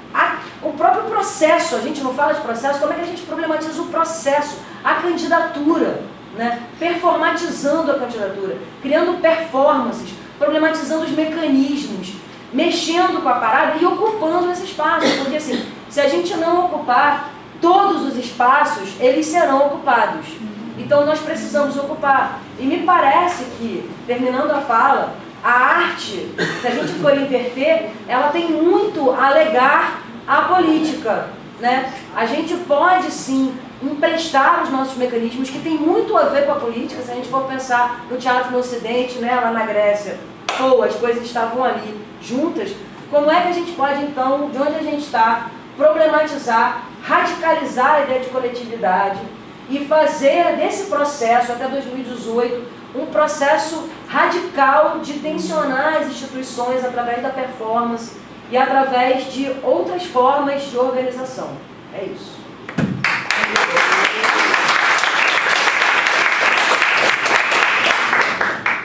o próprio processo. A gente não fala de processo, como é que a gente problematiza o processo, a candidatura, né? Performatizando a candidatura, criando performances, problematizando os mecanismos, mexendo com a parada e ocupando esse espaço. Porque assim, se a gente não ocupar todos os espaços, eles serão ocupados. Então nós precisamos ocupar. E me parece que, terminando a fala, a arte, se a gente for inverter, ela tem muito a alegar à política, né? A gente pode sim emprestar os nossos mecanismos que tem muito a ver com a política. Se a gente for pensar no teatro no Ocidente, né, lá na Grécia, ou as coisas estavam ali juntas, como é que a gente pode então, de onde a gente está, problematizar, radicalizar a ideia de coletividade e fazer desse processo até 2018 um processo radical de tensionar as instituições através da performance e através de outras formas de organização. É isso.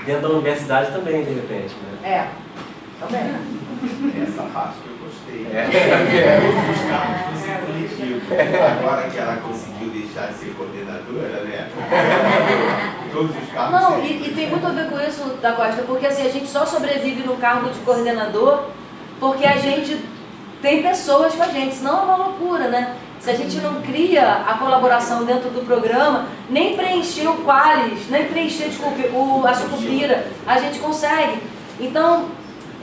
Dentro da universidade também, de repente, né? É, também. Essa parte que eu gostei. É. Os cargos do ser coletivo. Agora que ela conseguiu deixar de ser coordenadora, né? Todos os cargos. Não, e tem muito a ver com isso, da Costa, porque assim, a gente só sobrevive no cargo de coordenador porque a gente tem pessoas com a gente, senão é uma loucura, né? Se a gente não cria a colaboração dentro do programa, nem preencher o Qualis, nem preencher, desculpe, a Sucupira, a gente consegue. Então,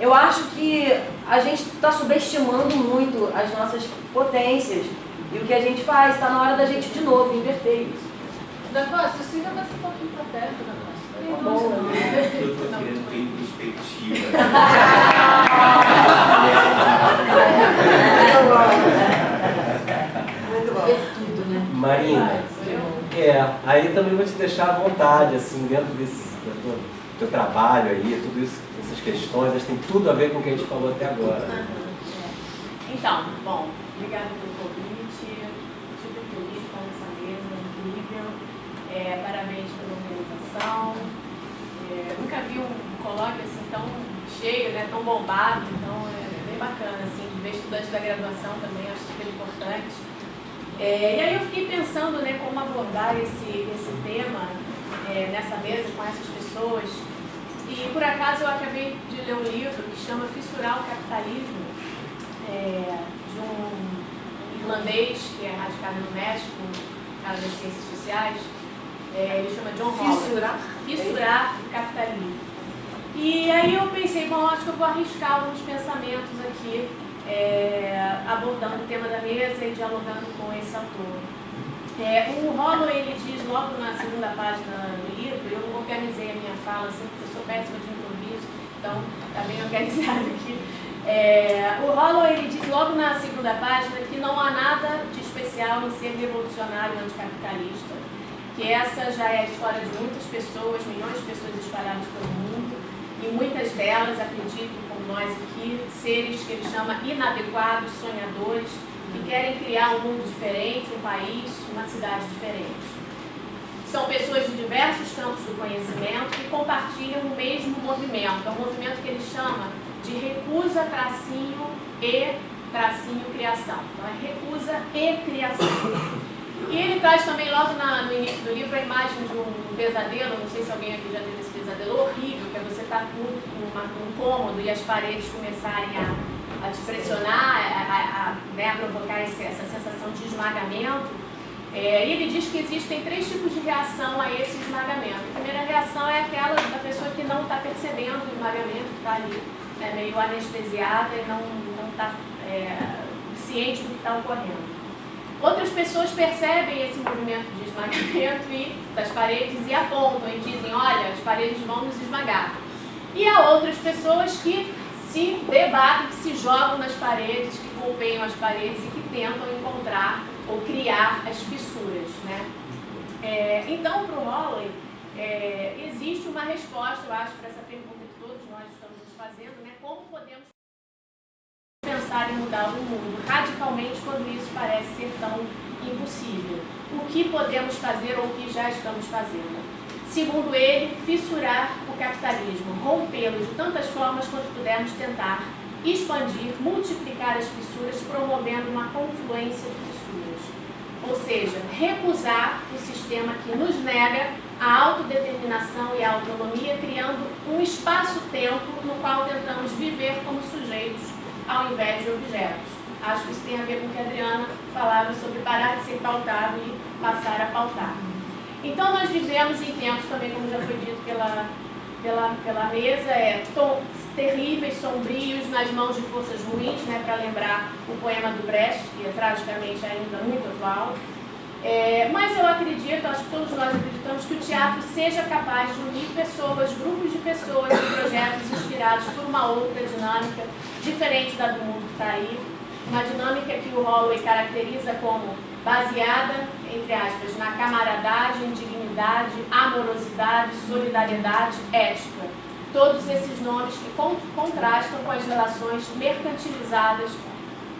eu acho que a gente está subestimando muito as nossas potências. E o que a gente faz, está na hora da gente de novo inverter isso. Da Costa, você ainda vai ser um pouquinho para perto, da Costa. Tá bom, né? Eu estou querendo ter perspectiva. Muito bom. Tudo, né? Marina, aí também vou te deixar à vontade, assim, dentro do teu trabalho aí, tudo isso, essas questões, elas têm tudo a ver com o que a gente falou até agora. Então, bom, obrigada pelo convite, super feliz com essa mesa incrível, parabéns pela organização, nunca vi um colóquio assim tão cheio, né, tão bombado, então é bem bacana, assim, de ver estudantes da graduação também, acho super importante. E aí eu fiquei pensando, né, como abordar esse tema nessa mesa com essas pessoas, e por acaso eu acabei de ler um livro que chama Fissurar o Capitalismo, de um irlandês que é radicado no México, cara das ciências sociais, ele chama John Holloway. Fissurar o Capitalismo. E aí eu pensei, bom, acho que eu vou arriscar alguns pensamentos aqui, abordando o tema da mesa e dialogando com esse autor. O Holloway, ele diz logo na segunda página do livro, eu organizei a minha fala, assim, porque eu sou péssima de improviso, então está bem organizado aqui. O Holloway, ele diz logo na segunda página que não há nada de especial em ser revolucionário anticapitalista, que essa já é a história de muitas pessoas, milhões de pessoas espalhadas pelo mundo, e muitas delas acreditam, como nós aqui, seres que ele chama inadequados, sonhadores, que querem criar um mundo diferente, um país, uma cidade diferente. São pessoas de diversos campos do conhecimento que compartilham o mesmo movimento. É um movimento que ele chama de recusa, tracinho e tracinho criação. Então é recusa e criação. E ele traz também logo no início do livro a imagem de um pesadelo, não sei se alguém aqui já teve esse pesadelo horrível, que é você estar num cômodo e as paredes começarem a te pressionar, a provocar essa sensação de esmagamento. E ele diz que existem 3 tipos de reação a esse esmagamento. A primeira reação é aquela da pessoa que não está percebendo o esmagamento, que está ali meio anestesiada e não está ciente do que está ocorrendo. Outras pessoas percebem esse movimento de esmagamento das paredes e apontam e dizem, olha, as paredes vão nos esmagar. E há outras pessoas que se debatem, que se jogam nas paredes, que golpeiam as paredes e que tentam encontrar ou criar as fissuras, né? Então, para o Holloway, existe uma resposta, eu acho, para essa pergunta que todos nós estamos nos fazendo, né? Como podemos pensar em mudar o mundo radicalmente quando isso parece ser tão impossível? O que podemos fazer ou o que já estamos fazendo? Segundo ele, fissurar o capitalismo, rompê-lo de tantas formas quanto pudermos tentar, expandir, multiplicar as fissuras, promovendo uma confluência de fissuras. Ou seja, recusar o sistema que nos nega a autodeterminação e a autonomia, criando um espaço-tempo no qual tentamos viver como sujeitos ao invés de objetos. Acho que isso tem a ver com o que a Adriana falava sobre parar de ser pautado e passar a pautar. Então nós vivemos em tempos também, como já foi dito pela mesa, terríveis, sombrios, nas mãos de forças ruins, né, para lembrar o poema do Brecht, que é tragicamente ainda muito atual. Mas eu acredito, acho que todos nós acreditamos que o teatro seja capaz de unir pessoas, grupos de pessoas e projetos inspirados por uma outra dinâmica, diferente da do mundo que está aí, uma dinâmica que o Holloway caracteriza como baseada, entre aspas, na camaradagem, dignidade, amorosidade, solidariedade, ética. Todos esses nomes que contrastam com as relações mercantilizadas,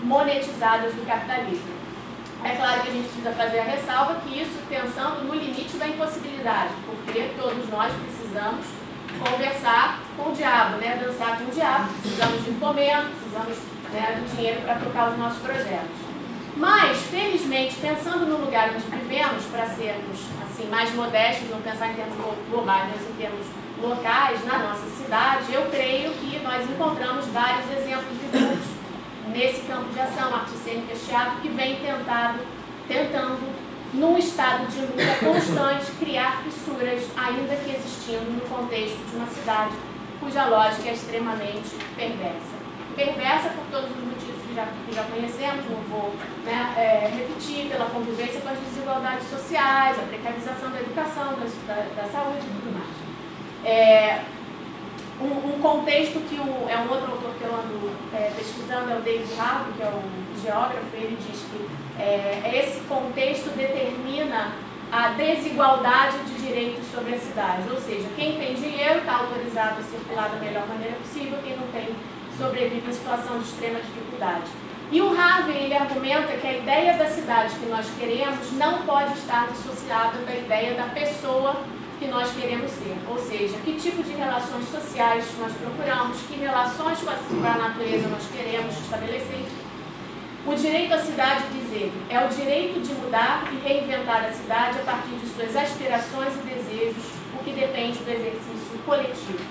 monetizadas do capitalismo. É claro que a gente precisa fazer a ressalva que isso pensando no limite da impossibilidade, porque todos nós precisamos conversar com o diabo, né? Dançar com o diabo, precisamos de fomento, precisamos, né, do dinheiro para tocar os nossos projetos. Mas, felizmente, pensando no lugar onde vivemos, para sermos assim, mais modestos, não pensar em termos globais, mas em termos locais, na nossa cidade, eu creio que nós encontramos vários exemplos de grupos nesse campo de ação, artes cênicas, teatro, que vem tentando, num estado de luta constante, criar fissuras, ainda que existindo no contexto de uma cidade cuja lógica é extremamente perversa. Perversa por todos os motivos que já conhecemos, não vou, né, repetir, pela convivência com as desigualdades sociais, a precarização da educação, da saúde e tudo mais. Um contexto que é um outro autor que eu ando pesquisando, é o David Harvey, que é um geógrafo, ele diz que esse contexto determina a desigualdade de direitos sobre a cidade, ou seja, quem tem dinheiro está autorizado a circular da melhor maneira possível, quem não tem sobrevive em situação de extrema dificuldade. E o Harvey, ele argumenta que a ideia da cidade que nós queremos não pode estar dissociada da ideia da pessoa que nós queremos ser, ou seja, que tipo de relações sociais nós procuramos, que relações com a natureza nós queremos estabelecer. O direito à cidade, diz ele, é o direito de mudar e reinventar a cidade a partir de suas aspirações e desejos, o que depende do exercício coletivo.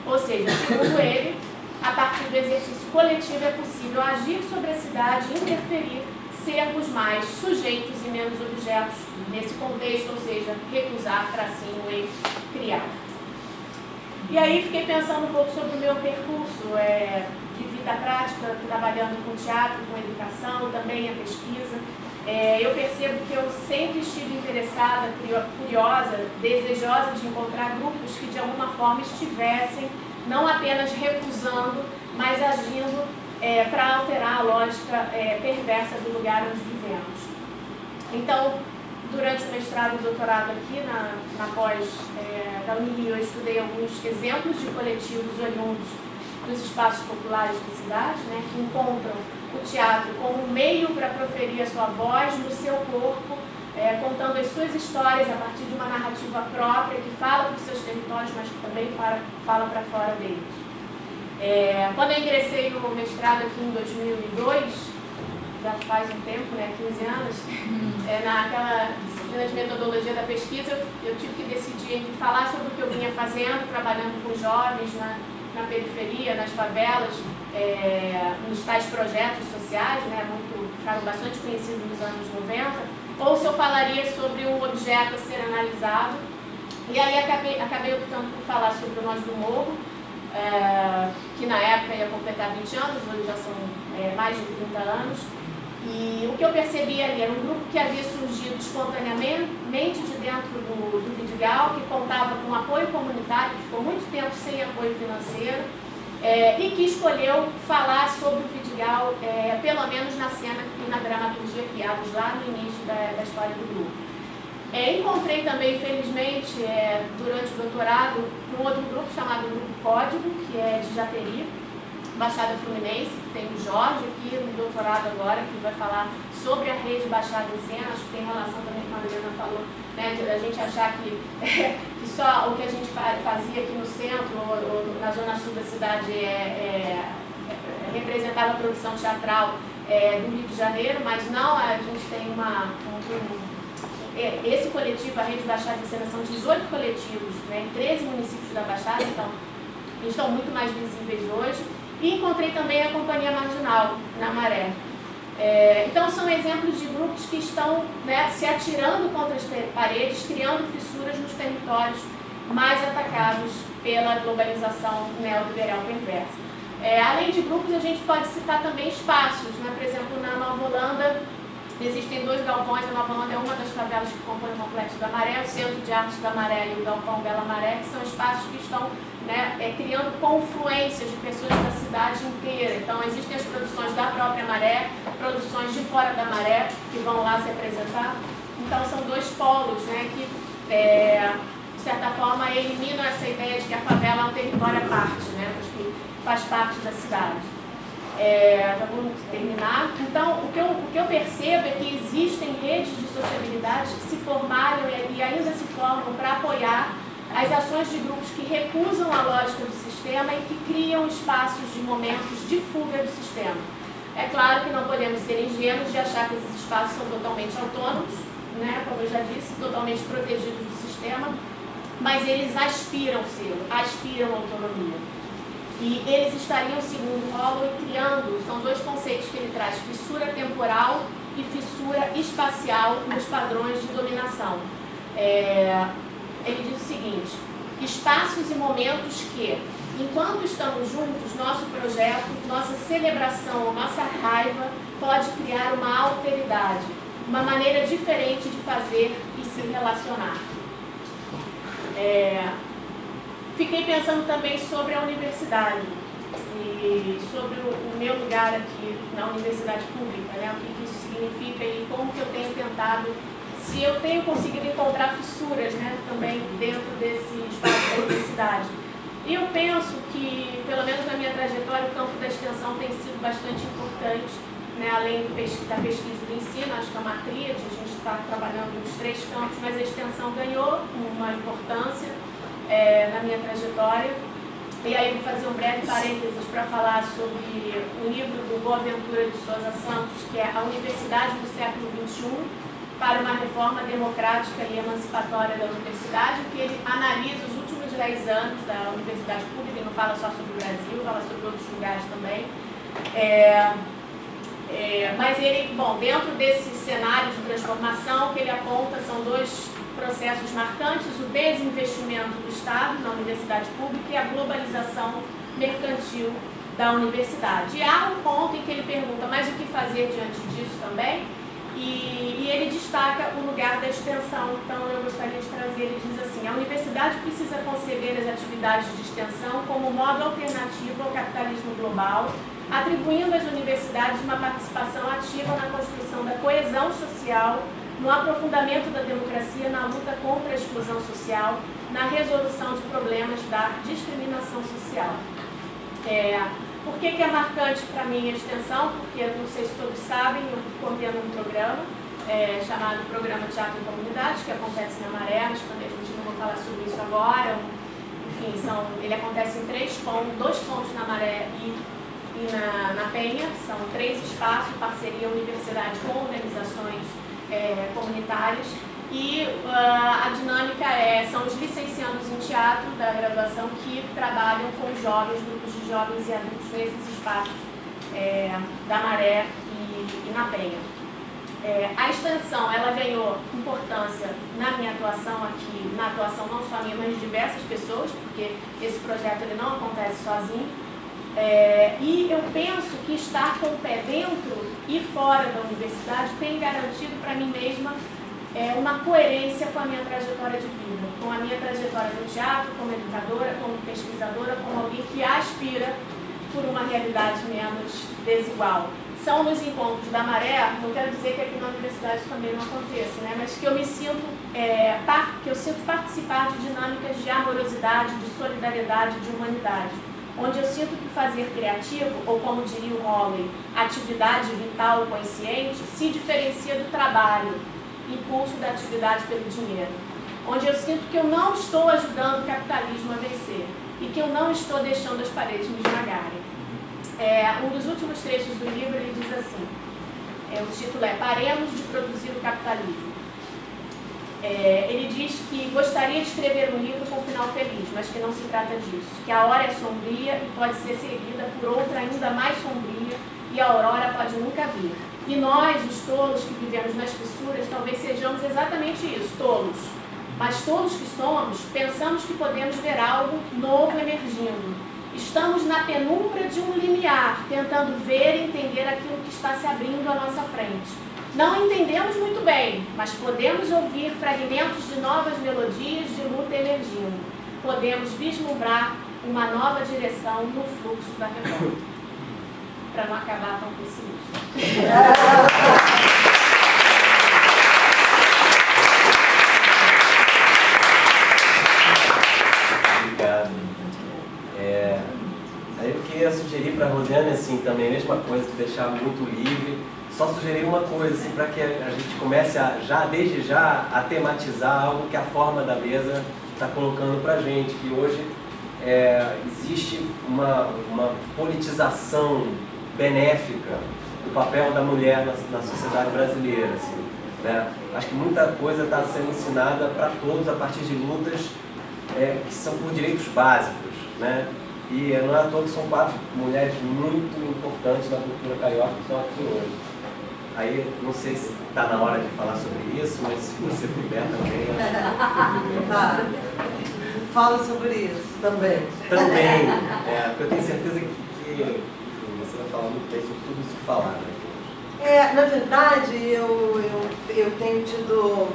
Ou seja, segundo ele, a partir do exercício coletivo é possível agir sobre a cidade e interferir, sermos mais sujeitos e menos objetos nesse contexto, ou seja, recusar tracinho e criar. E aí fiquei pensando um pouco sobre o meu percurso de vida prática, trabalhando com teatro, com educação, também a pesquisa. Eu percebo que eu sempre estive interessada, curiosa, desejosa de encontrar grupos que de alguma forma estivessem não apenas recusando, mas agindo para alterar a lógica perversa do lugar onde vivemos. Então, durante o mestrado e doutorado aqui na pós da Unirio, eu estudei alguns exemplos de coletivos oriundos dos espaços populares da cidade, né, que encontram o teatro como um meio para proferir a sua voz no seu corpo, contando as suas histórias a partir de uma narrativa própria que fala para os seus territórios, mas que também fala para fora deles. Quando eu ingressei no mestrado aqui em 2002, já faz um tempo, né, 15 anos, naquela disciplina de metodologia da pesquisa, eu tive que decidir entre falar sobre o que eu vinha fazendo, trabalhando com jovens na periferia, nas favelas, nos tais projetos sociais, né, ficaram bastante conhecidos nos anos 90, ou se eu falaria sobre um objeto a ser analisado. E aí acabei optando por falar sobre o Nós do Morro, que na época ia completar 20 anos, hoje já são mais de 30 anos. E o que eu percebi ali era um grupo que havia surgido espontaneamente de dentro do Vidigal, que contava com apoio comunitário, que ficou muito tempo sem apoio financeiro, e que escolheu falar sobre o Vidigal, pelo menos na cena e na dramaturgia criados lá no início da história do grupo. Encontrei também, felizmente, durante o doutorado, um outro grupo chamado Grupo Código, que é de Japeri, Baixada Fluminense, que tem o Jorge aqui no doutorado agora, que vai falar sobre a rede Baixada em Cena. Acho que tem relação também com a Adriana falou, né, de a gente achar que só o que a gente fazia aqui no centro ou na zona sul da cidade representava a produção teatral do Rio de Janeiro, mas não, a gente tem esse coletivo, a rede Baixada em Cena, são 18 coletivos, né, em 13 municípios da Baixada, então eles estão muito mais visíveis hoje. E encontrei também a Companhia Marginal, na Maré. Então são exemplos de grupos que estão, né, se atirando contra as paredes, criando fissuras nos territórios mais atacados pela globalização neoliberal perversa. Além de grupos, a gente pode citar também espaços, né? Por exemplo, na Nova Holanda existem 2 galpões. A Nova Holanda é uma das favelas que compõe o Complexo da Maré, o Centro de Artes da Maré e o Galpão Bela Maré, que são espaços que estão, né, criando confluências de pessoas da cidade inteira. Então existem as produções da própria Maré, produções de fora da Maré, que vão lá se apresentar. Então são 2 polos, né, que de certa forma eliminam essa ideia de que a favela é um território à parte, né, porque faz parte da cidade. Já vou terminar. Então, o que eu percebo é que existem redes de sociabilidade que se formaram e ainda se formam para apoiar as ações de grupos que recusam a lógica do sistema e que criam espaços de momentos de fuga do sistema. É claro que não podemos ser ingênuos de achar que esses espaços são totalmente autônomos, né, como eu já disse, totalmente protegidos do sistema, mas eles aspiram a autonomia. E eles estariam, segundo Holloway, criando, são 2 conceitos que ele traz, fissura temporal e fissura espacial nos padrões de dominação. Ele diz o seguinte: espaços e momentos que, enquanto estamos juntos, nosso projeto, nossa celebração, nossa raiva pode criar uma alteridade, uma maneira diferente de fazer e se relacionar. Fiquei pensando também sobre a universidade e sobre o meu lugar aqui na universidade pública, né? O que isso significa e como que eu tenho tentado, se eu tenho conseguido encontrar fissuras, né, também dentro desse espaço da universidade. E eu penso que, pelo menos na minha trajetória, o campo da extensão tem sido bastante importante, né, além da pesquisa e do ensino. Acho que é uma tríade, a gente está trabalhando nos 3 campos, mas a extensão ganhou uma importância na minha trajetória. E aí eu vou fazer um breve parênteses para falar sobre o livro do Boaventura de Souza Santos, que é A Universidade do Século XXI, para uma reforma democrática e emancipatória da universidade, que ele analisa os últimos 10 anos da universidade pública. Ele não fala só sobre o Brasil, fala sobre outros lugares também. Mas ele, dentro desse cenário de transformação que ele aponta, são 2 processos marcantes: o desinvestimento do Estado na universidade pública e a globalização mercantil da universidade. E há um ponto em que ele pergunta, mas o que fazer diante disso também? E ele destaca o lugar da extensão. Então eu gostaria de trazer, ele diz assim: a universidade precisa conceber as atividades de extensão como modo alternativo ao capitalismo global, atribuindo às universidades uma participação ativa na construção da coesão social, no aprofundamento da democracia, na luta contra a exclusão social, na resolução de problemas da discriminação social. Por que é marcante para mim a extensão? Porque, não sei se todos sabem, eu coordeno um programa chamado Programa Teatro em Comunidade, que acontece na Maré, mas quando a gente não vou falar sobre isso agora. Enfim, ele acontece em 2 pontos na Maré e na Penha. São 3 espaços, parceria universidade com organizações comunitárias, e a dinâmica são os licenciados em teatro da graduação que trabalham com jovens, grupos de jovens e adultos nesses espaços da Maré e na Penha. A extensão, ela ganhou importância na minha atuação aqui, na atuação não só minha, mas de diversas pessoas, porque esse projeto ele não acontece sozinho. E eu penso que estar com o pé dentro e fora da universidade tem garantido para mim mesma uma coerência com a minha trajetória de vida, com a minha trajetória no teatro, como educadora, como pesquisadora, como alguém que aspira por uma realidade menos desigual. São nos encontros da Maré, não quero dizer que aqui na universidade isso também não aconteça, né? Mas que eu me sinto, que eu sinto participar de dinâmicas de amorosidade, de solidariedade, de humanidade, onde eu sinto que fazer criativo, ou como diria o Holloway, atividade vital consciente, se diferencia do trabalho, impulso da atividade pelo dinheiro. Onde eu sinto que eu não estou ajudando o capitalismo a vencer e que eu não estou deixando as paredes me esmagarem. Um dos últimos trechos do livro, ele diz assim, o título é Paremos de Produzir o Capitalismo. Ele diz que gostaria de escrever um livro com um final feliz, mas que não se trata disso, que a hora é sombria e pode ser seguida por outra ainda mais sombria e a aurora pode nunca vir. E nós, os tolos que vivemos nas fissuras, talvez sejamos exatamente isso, tolos. Mas tolos que somos, pensamos que podemos ver algo novo emergindo. Estamos na penumbra de um limiar, tentando ver e entender aquilo que está se abrindo à nossa frente. Não entendemos muito bem, mas podemos ouvir fragmentos de novas melodias de luta emergindo. Podemos vislumbrar uma nova direção no fluxo da revolta. Para não acabar tão pessimista. Obrigado. Aí eu queria sugerir para a Rosiane, assim, também a mesma coisa, de deixar muito livre. Só sugerir uma coisa, assim, para que a gente comece desde já a tematizar algo que a forma da mesa está colocando para a gente, que hoje existe uma politização benéfica do papel da mulher na sociedade brasileira, assim, né? Acho que muita coisa está sendo ensinada para todos a partir de lutas que são por direitos básicos, né? E não é à toa que são 4 mulheres muito importantes na cultura carioca que estão aqui hoje. Aí, não sei se está na hora de falar sobre isso, mas se você puder também... Tá. Fala sobre isso também. Também, porque eu tenho certeza que enfim, você vai falar muito bem sobre tudo isso que falar, né? Na verdade, eu tenho tido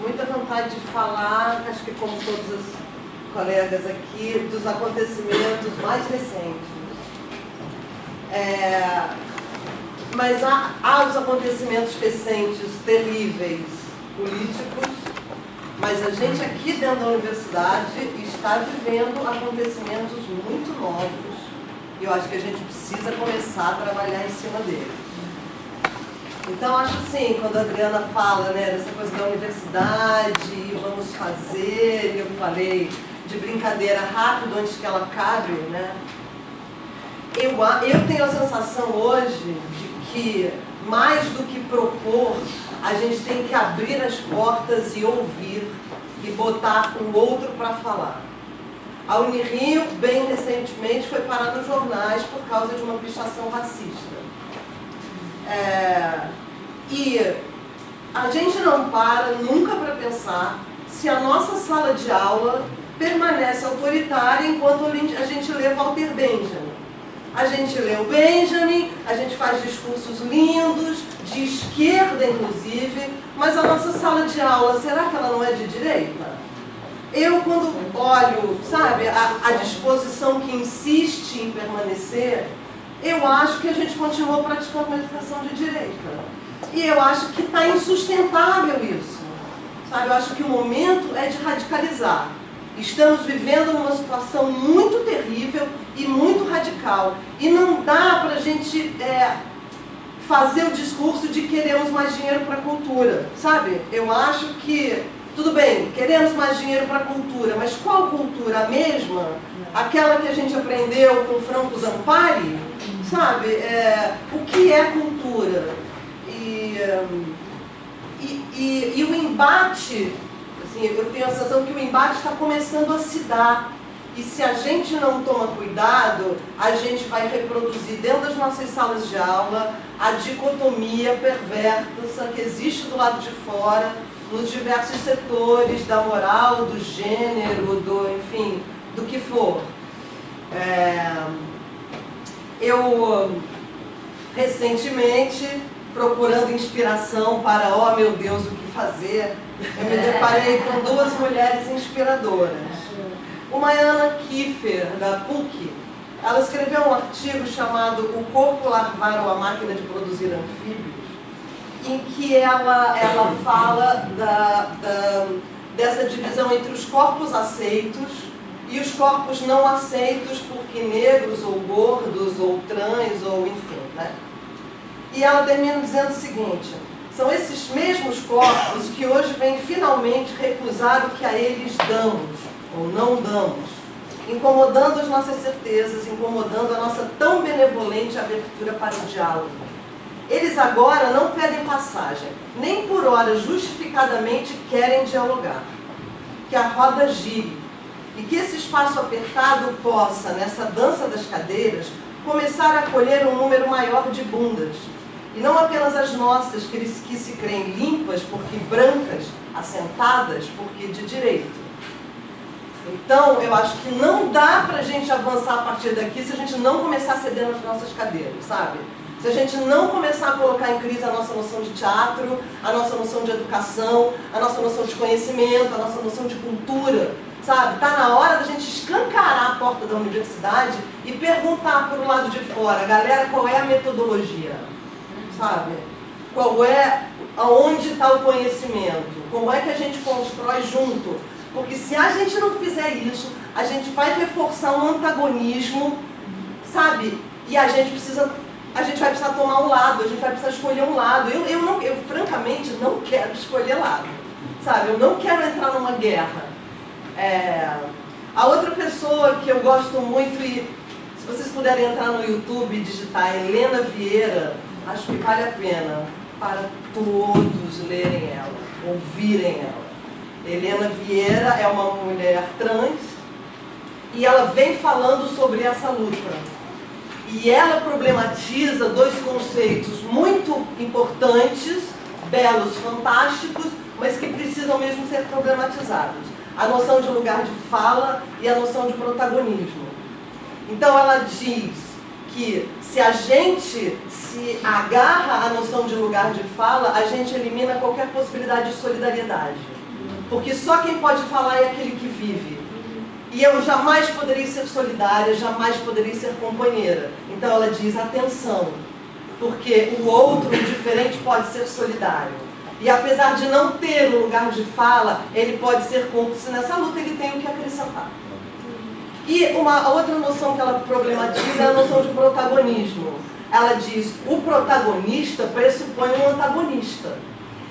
muita vontade de falar, acho que como todos os colegas aqui, dos acontecimentos mais recentes. Mas há os acontecimentos recentes terríveis políticos, mas a gente aqui dentro da universidade está vivendo acontecimentos muito novos e eu acho que a gente precisa começar a trabalhar em cima deles. Então, acho assim, quando a Adriana fala, né, dessa coisa da universidade, vamos fazer, e eu falei de brincadeira rápido antes que ela cabe, né? Eu tenho a sensação hoje de que, mais do que propor, a gente tem que abrir as portas e ouvir e botar um outro para falar. A Unirio, bem recentemente, foi parar nos jornais por causa de uma pichação racista. E a gente não para nunca para pensar se a nossa sala de aula permanece autoritária enquanto a gente lê Walter Benjamin. A gente lê o Benjamin, a gente faz discursos lindos, de esquerda inclusive, mas a nossa sala de aula, será que ela não é de direita? Eu, quando olho, sabe, a disposição que insiste em permanecer, eu acho que a gente continua praticando uma educação de direita. E eu acho que está insustentável isso. Sabe, eu acho que o momento é de radicalizar. Estamos vivendo numa situação muito terrível e muito radical. E não dá para a gente fazer o discurso de queremos mais dinheiro para a cultura. Sabe, eu acho que, tudo bem, queremos mais dinheiro para a cultura, mas qual cultura? A mesma? Aquela que a gente aprendeu com Franco Zampari? Sabe, o que é cultura? E o embate, assim, eu tenho a sensação que o embate está começando a se dar. E se a gente não toma cuidado, a gente vai reproduzir dentro das nossas salas de aula a dicotomia perversa que existe do lado de fora, nos diversos setores da moral, do gênero, enfim, do que for. Eu, recentemente, procurando inspiração para, oh meu Deus, o que fazer, eu me deparei com 2 mulheres inspiradoras. Uma Ana Kiefer, da PUC, ela escreveu um artigo chamado O Corpo Larvar ou a Máquina de Produzir Anfíbios, em que ela fala dessa divisão entre os corpos aceitos e os corpos não aceitos porque negros ou gordos ou trans ou enfim, né? E ela termina dizendo o seguinte: são esses mesmos corpos que hoje vêm finalmente recusar o que a eles damos ou não damos, incomodando as nossas certezas, incomodando a nossa tão benevolente abertura para o diálogo. Eles agora não pedem passagem, nem por hora justificadamente querem dialogar. Que a roda gire, e que esse espaço apertado possa, nessa dança das cadeiras, começar a acolher um número maior de bundas. E não apenas as nossas, que se creem limpas, porque brancas, assentadas, porque de direito. Então, eu acho que não dá pra gente avançar a partir daqui se a gente não começar a ceder nas nossas cadeiras, sabe? Se a gente não começar a colocar em crise a nossa noção de teatro, a nossa noção de educação, a nossa noção de conhecimento, a nossa noção de cultura, sabe? Tá na hora da gente escancarar a porta da universidade e perguntar para o lado de fora, galera, qual é a metodologia, sabe? Qual é, aonde está o conhecimento? Como é que a gente constrói junto? Porque se a gente não fizer isso, a gente vai reforçar um antagonismo, sabe? E a gente vai precisar tomar um lado, a gente vai precisar escolher um lado. Eu francamente não quero escolher lado, sabe? Eu não quero entrar numa guerra. A outra pessoa que eu gosto muito, e se vocês puderem entrar no YouTube e digitar Helena Vieira, acho que vale a pena para todos lerem ela, ouvirem ela. Helena Vieira é uma mulher trans e ela vem falando sobre essa luta. E ela problematiza dois conceitos muito importantes, belos, fantásticos, mas que precisam mesmo ser problematizados. A noção de lugar de fala e a noção de protagonismo. Então ela diz que se a gente se agarra à noção de lugar de fala, a gente elimina qualquer possibilidade de solidariedade. Porque só quem pode falar é aquele que vive. E eu jamais poderia ser solidária, jamais poderia ser companheira. Então ela diz, atenção, porque o outro, o diferente, pode ser solidário. E apesar de não ter um lugar de fala, ele pode ser cúmplice nessa luta, ele tem o que acrescentar. E a outra noção que ela problematiza é a noção de protagonismo. Ela diz, o protagonista pressupõe um antagonista.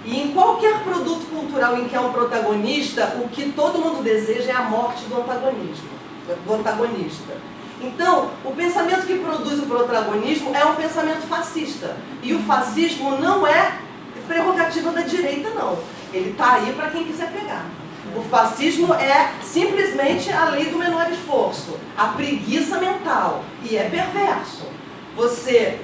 E em qualquer produto cultural em que há um protagonista, o que todo mundo deseja é a morte do antagonista. Então, o pensamento que produz o protagonismo é um pensamento fascista. E o fascismo não é prerrogativa da direita, não. Ele está aí para quem quiser pegar. O fascismo é simplesmente a lei do menor esforço, a preguiça mental. E é perverso. Você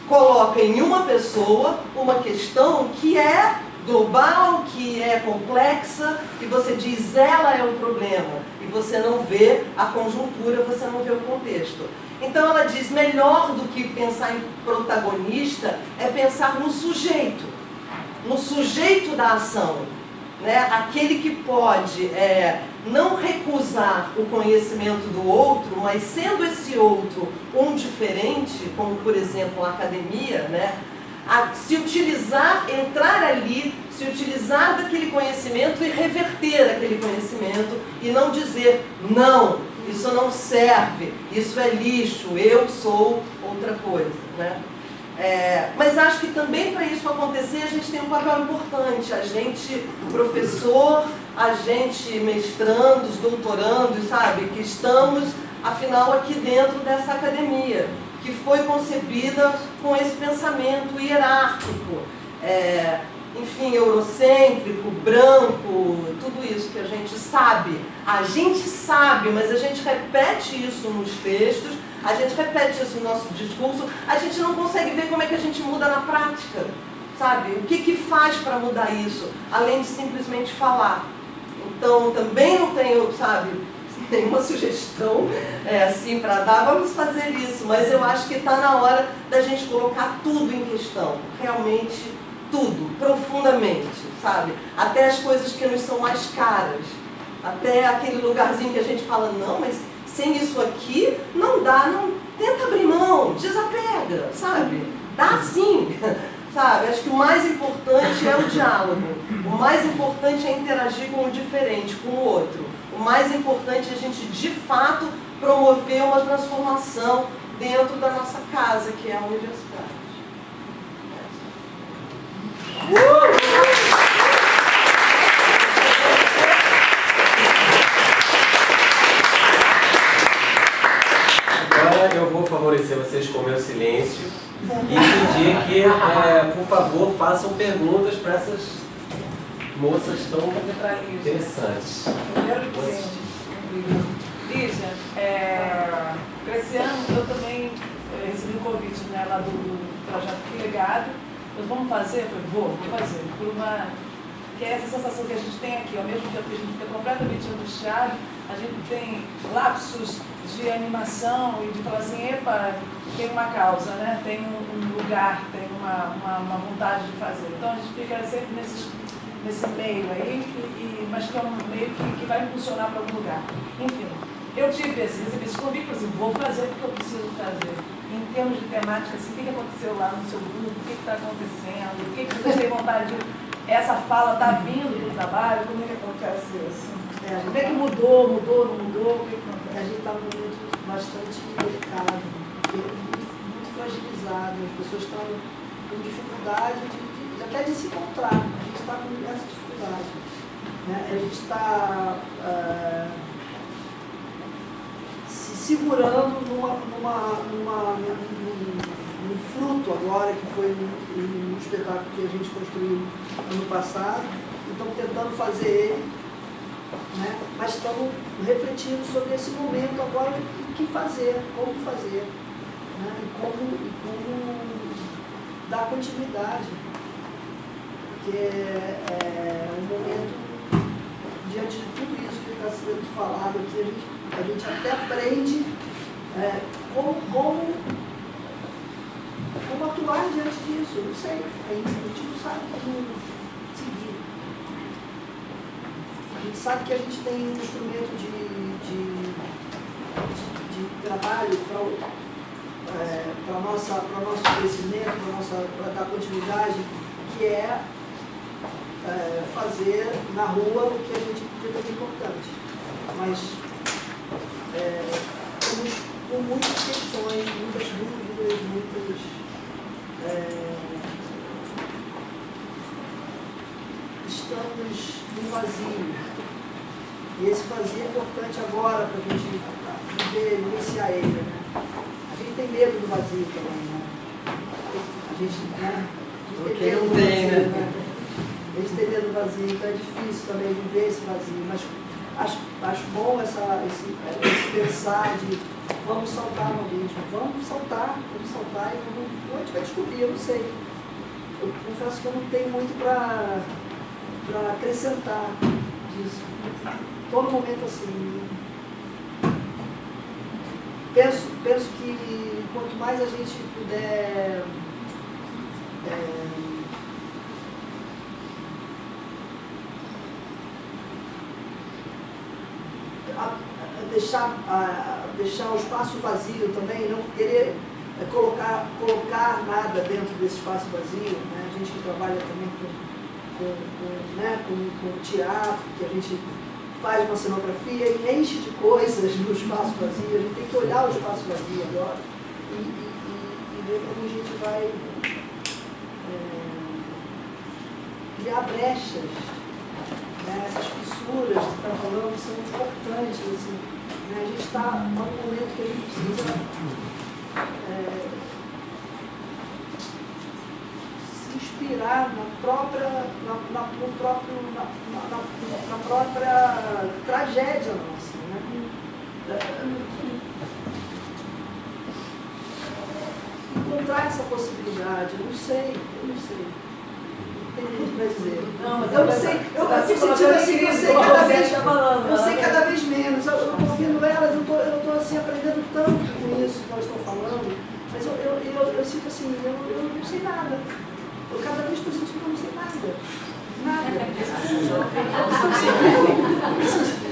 coloca em uma pessoa uma questão que é global, que é complexa, e você diz, ela é o problema, e você não vê a conjuntura, você não vê o contexto. Então ela diz, melhor do que pensar em protagonista, é pensar no sujeito da ação, né? Aquele que pode não recusar o conhecimento do outro, mas sendo esse outro um diferente, como por exemplo a academia, né? Se utilizar, entrar ali, se utilizar daquele conhecimento e reverter aquele conhecimento e não dizer, não, isso não serve, isso é lixo, eu sou outra coisa, né? Mas acho que também para isso acontecer a gente tem um papel importante, a gente professor, a gente mestrandos, doutorandos, sabe, que estamos afinal aqui dentro dessa academia, que foi concebida com esse pensamento hierárquico, enfim, eurocêntrico, branco, tudo isso que a gente sabe, mas a gente repete isso nos textos, a gente repete isso no nosso discurso, a gente não consegue ver como é que a gente muda na prática, sabe? O que faz para mudar isso, além de simplesmente falar. Então, também não tenho, sabe, nenhuma sugestão assim para dar, vamos fazer isso, mas eu acho que está na hora da gente colocar tudo em questão, realmente tudo, profundamente, sabe? Até as coisas que nos são mais caras, até aquele lugarzinho que a gente fala, não, mas sem isso aqui não dá, não, tenta abrir mão, desapega, sabe? Dá sim, sabe? Acho que o mais importante é o diálogo, o mais importante é interagir com o diferente, com o outro. O mais importante é a gente, de fato, promover uma transformação dentro da nossa casa, que é a universidade. Agora eu vou favorecer vocês com o meu silêncio e pedir que, por favor, façam perguntas para essas moças tão interessantes. Vou assistir. Lígia, para esse ano eu também recebi um convite, né, lá do projeto Que Legado. Nós vamos fazer? Eu falei, vou fazer. Que é essa sensação que a gente tem aqui, ao mesmo tempo que a gente fica completamente angustiado, a gente tem lapsos de animação e de falar assim, epa, tem uma causa, né? Tem um lugar, tem uma vontade de fazer. Então a gente fica sempre nesse meio aí, mas que é um meio que vai impulsionar para algum lugar. Enfim, eu recebi esse convite, por exemplo, vou fazer porque eu preciso fazer. Em termos de temática, assim, o que aconteceu lá no seu grupo, o que está acontecendo, o que vocês têm vontade de... Essa fala está vindo do trabalho, como é que acontece isso? Como é que mudou, não mudou? O que acontece? A gente está num momento bastante delicado, porque muito fragilizado, as pessoas estão com dificuldade até de se encontrar, a gente está com essa dificuldade. Né? A gente está se segurando num fruto agora, que foi um espetáculo que a gente construiu ano passado, e estamos tentando fazer ele, né? Mas estamos refletindo sobre esse momento agora, o que fazer, como fazer, né? E como dar continuidade, porque é um momento, diante de tudo isso que está sendo falado aqui, a gente até aprende como atuar diante disso, eu não sei, a gente não sabe como seguir. A gente sabe que a gente tem um instrumento de trabalho para o nosso crescimento, para dar continuidade, que é fazer na rua o que a gente acredita que é importante. Mas estamos com muitas questões, muitas dúvidas, estamos no vazio. E esse vazio é importante agora para a gente vivenciar ele. Né? A gente tem medo do vazio também. Né? A gente tem medo do vazio, né? A gente tem medo do vazio, então é difícil também viver esse vazio. Mas acho bom esse pensar de vamos saltar no abismo, vamos saltar e a gente vai descobrir, eu não sei. Eu confesso que eu não tenho muito para acrescentar disso. Todo momento assim. Penso que quanto mais a gente puder deixar o espaço vazio também, não querer colocar nada dentro desse espaço vazio, né? A gente que trabalha também com teatro, que a gente faz uma cenografia e enche de coisas no espaço vazio, a gente tem que olhar o espaço vazio agora e ver como a gente vai criar brechas. Essas fissuras que está falando são importantes. Assim, né? A gente está num momento que a gente precisa se inspirar na própria tragédia nossa. Né? Encontrar essa possibilidade, eu não sei. Não, mas eu não sei, eu fico sentindo assim, eu sei cada vez menos, eu estou ouvindo elas, eu estou assim, aprendendo tanto com isso que elas estão falando, mas eu sinto assim, eu não sei nada, eu cada vez estou sentindo que eu não sei nada.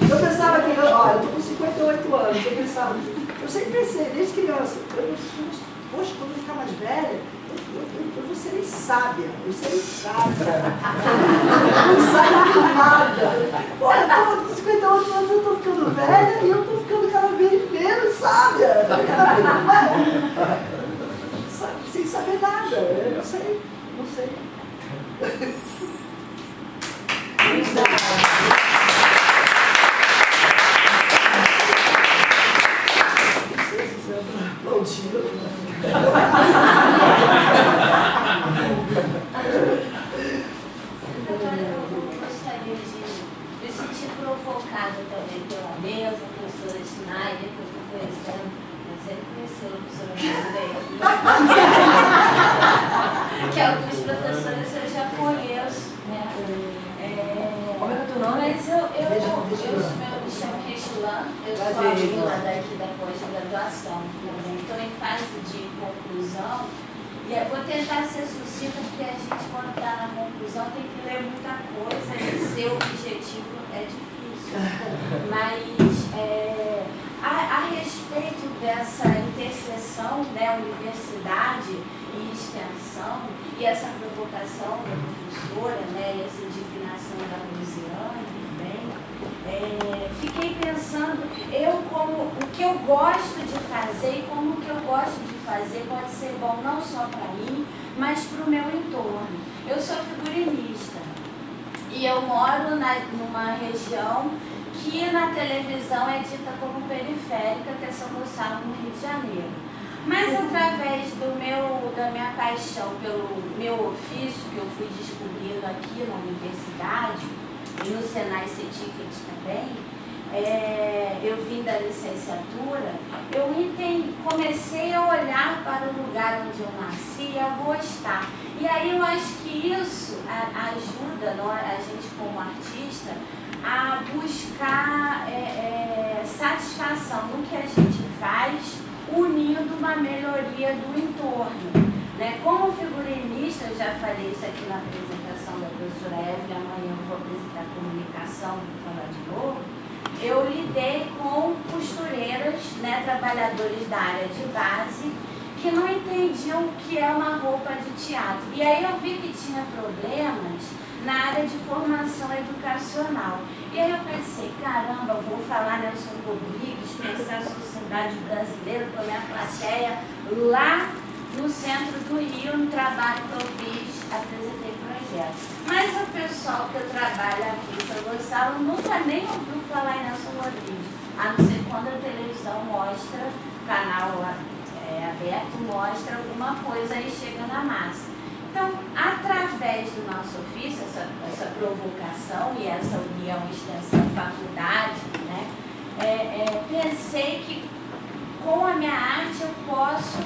Eu pensava que, olha, eu estou com 58 anos, eu sempre pensei, desde criança, poxa, quando eu ficar mais velha, eu vou ser sábia, eu serei sábia. Eu não saio de nada. Olha, eu estou com 58 anos, eu estou ficando velha e eu estou ficando cada vez menos sábia. Cada vez mais. Sem saber nada. Eu não sei. Não sei se você é aplaudido. sou aluna daqui da pós-graduação também, estou em fase de conclusão, e eu vou tentar ser sucinta, porque a gente, quando está na conclusão, tem que ler muita coisa, e ser objetivo é difícil. Mas, a respeito dessa interseção, né, universidade e extensão, e essa provocação da professora, né, essa indignação da Luciane também, fiquei pensando, o que eu gosto de fazer e como o que eu gosto de fazer pode ser bom não só para mim, mas para o meu entorno. Eu sou figurinista e eu moro numa região que na televisão é dita como periférica, que é São Gonçalo, no Rio de Janeiro. Mas através da minha paixão pelo meu ofício, que eu fui descobrindo aqui na universidade, e no Senai C-Ticket também, eu vim da licenciatura, eu comecei a olhar para o lugar onde eu nasci e a gostar. E aí eu acho que isso ajuda a gente como artista a buscar satisfação no que a gente faz, unindo uma melhoria do entorno. Né? Como figurinista, eu já falei isso aqui na apresentação da professora Evelyn, amanhã eu vou apresentar comunicação, vou falar de novo. Eu lidei com costureiras, né, trabalhadores da área de base, que não entendiam o que é uma roupa de teatro. E aí eu vi que tinha problemas na área de formação educacional. E aí eu pensei, caramba, vou falar Nelson Rodrigues, pensar a sociedade brasileira com a minha plateia lá no centro do Rio, no trabalho que eu fiz, apresentei projeto. Mas o pessoal que eu trabalho aqui em São Gonçalo nunca nem ouviu falar em Nelson Rodrigues, a não ser quando a televisão mostra, o canal aberto mostra alguma coisa e chega na massa. Então, através do nosso ofício, essa provocação e essa união, extensão, faculdade, né, pensei que com a minha arte eu posso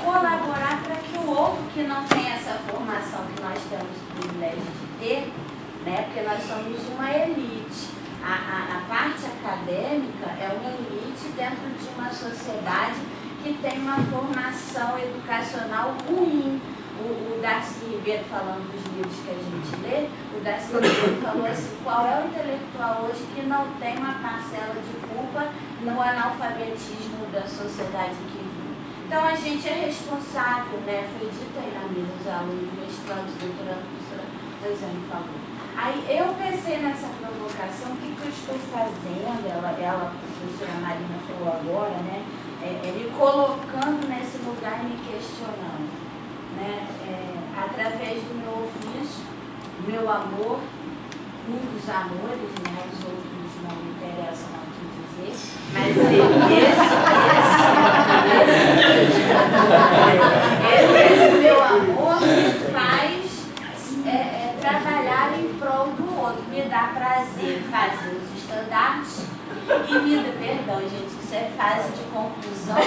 colaborar para que o outro que não tem essa formação que nós temos o privilégio de ter, né, porque nós somos uma elite. A parte acadêmica é uma elite dentro de uma sociedade que tem uma formação educacional ruim. O Darcy Ribeiro, falando dos livros que a gente lê, o Darcy Ribeiro falou assim, qual é o intelectual hoje que não tem uma parcela de culpa no analfabetismo da sociedade que vive? Então a gente é responsável, né? Foi dito aí na mesa, os alunos, mestrandos, doutorando, a professora Rosane falou. Aí eu pensei nessa provocação, o que eu estou fazendo? Ela, a professora Marina falou agora, né? Me colocando nesse lugar e me questionando. Né, através do meu ofício, meu amor, um dos amores, né, os outros não me interessam aqui dizer, mas esse meu amor me faz trabalhar em prol do outro, me dá prazer fazer os estandartes e me dá, perdão gente, isso é fase de conclusão.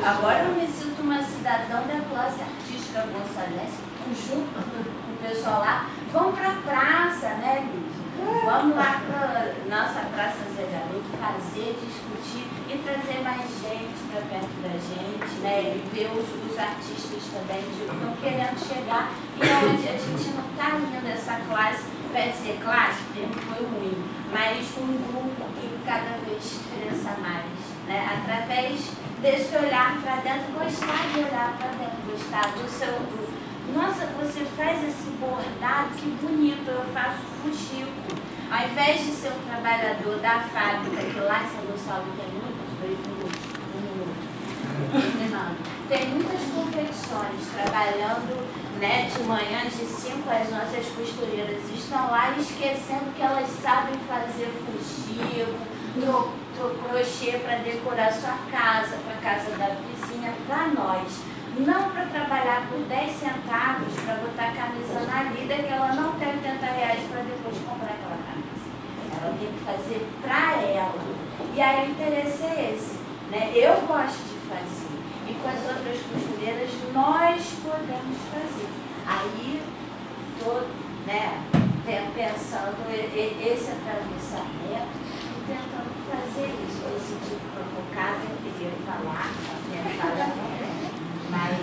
Agora eu me sinto uma cidadã da classe artística gonçalense, junto com o pessoal lá. Vamos para a praça, né, Lígia? Vamos lá para nossa Praça Zé Garoto, fazer, discutir e trazer mais gente para perto da gente, né? E ver os artistas também que estão querendo chegar e onde a gente não está indo essa classe, vai ser classe, porque não foi ruim, mas um grupo que cada vez cresça mais, né? Através desse olhar para dentro, gostar de olhar para dentro, gostar do seu grupo. Nossa, você faz esse bordado, que bonito, eu faço com o Chico. Ao invés de ser um trabalhador da fábrica, que lá em São Gonçalo tem tem muitas confecções, trabalhando, né, de manhã, de 5 às 11, as costureiras estão lá esquecendo que elas sabem fazer fuxico, crochê para decorar sua casa, para a casa da vizinha, para nós. Não para trabalhar por 10 centavos, para botar a camisa na lida, que ela não tem R$80 para depois comprar aquela camisa. Ela tem que fazer para ela. E aí o interesse é esse, né? Eu gosto de fazer. E com as outras costureiras nós podemos fazer. Aí, né, pensando esse atravessamento e tentando fazer isso. Eu senti provocada, eu queria falar, mas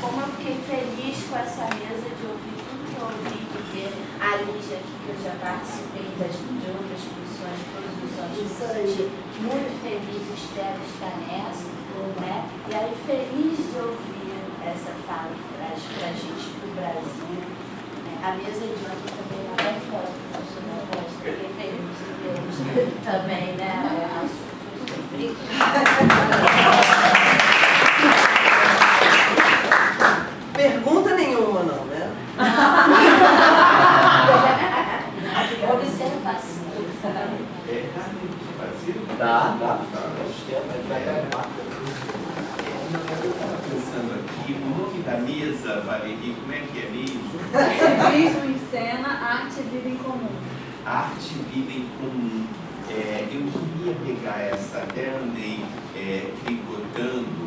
como eu fiquei feliz com essa mesa de ouvir tudo que eu ouvi, de ver a Lígia aqui, que eu já participei de outras discussões, todos os anos, me senti muito feliz, espero estar nessa, né? E aí feliz de ouvir essa fala que traz para a gente do Brasil. A mesa de ontem também é maravilhosa, fiquei feliz de ver também, né? Pergunta nenhuma, não, né? Observação. Dá. Eu estava pensando aqui, o nome da mesa, Valerie, como é que é mesmo? Ativismo em cena, arte e vida em comum. Arte e vida em comum. Eu queria pegar essa, até andei tricotando,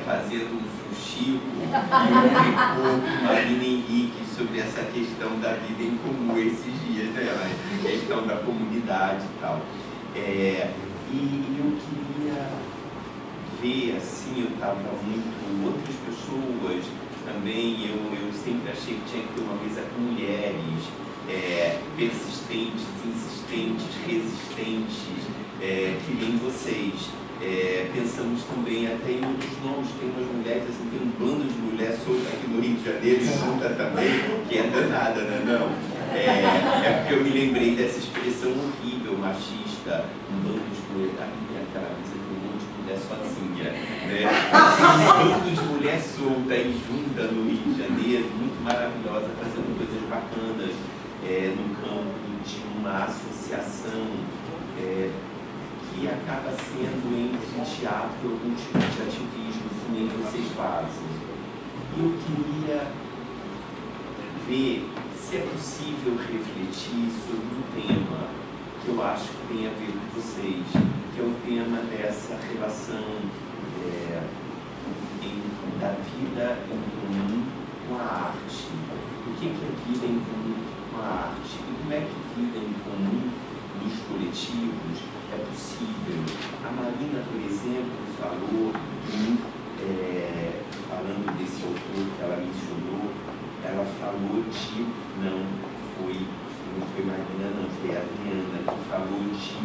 fazendo um fuxico e um tricô com Marina Henrique sobre essa questão da vida em comum esses dias, né? A questão da comunidade e tal. E eu queria ver, assim, eu estava muito... Outras pessoas também, eu sempre achei que tinha que ter uma mesa com mulheres persistentes, insistentes, resistentes, que nem vocês. Pensamos também até em outros nomes, tem umas mulheres, assim, tem um bando de mulheres soltas aqui no Rio de Janeiro, junta também, que é danada, né? Não. Porque eu me lembrei dessa expressão horrível, machista, um bando de mulheres, aquela coisa de um monte de mulher sozinha, né? Um bando de mulher solta e junta no Rio de Janeiro, muito maravilhosa, fazendo coisas bacanas no campo de uma associação que acaba sendo entre teatro e algum tipo de ativismo, que nem vocês fazem. E eu queria ver se é possível refletir sobre um tema que eu acho que tem a ver com vocês, que é o tema dessa relação da vida em comum com a arte. O que é vida em comum com a arte? E como é que vida em comum dos coletivos é possível? A Marina, por exemplo, falou, falando desse autor que ela mencionou, ela falou de, não foi Marina, não, foi a Adriana, que falou de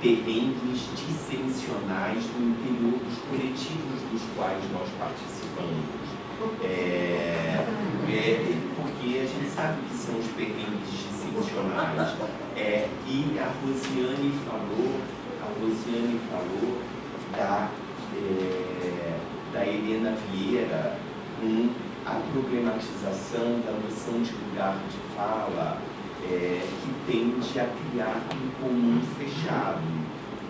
perrengues dissensionais no interior dos coletivos dos quais nós participamos. Porque a gente sabe que são os perrengues dissensionais. E a Rosiane falou da Helena Vieira com a problematização da noção de lugar de fala, que tende a criar um comum fechado.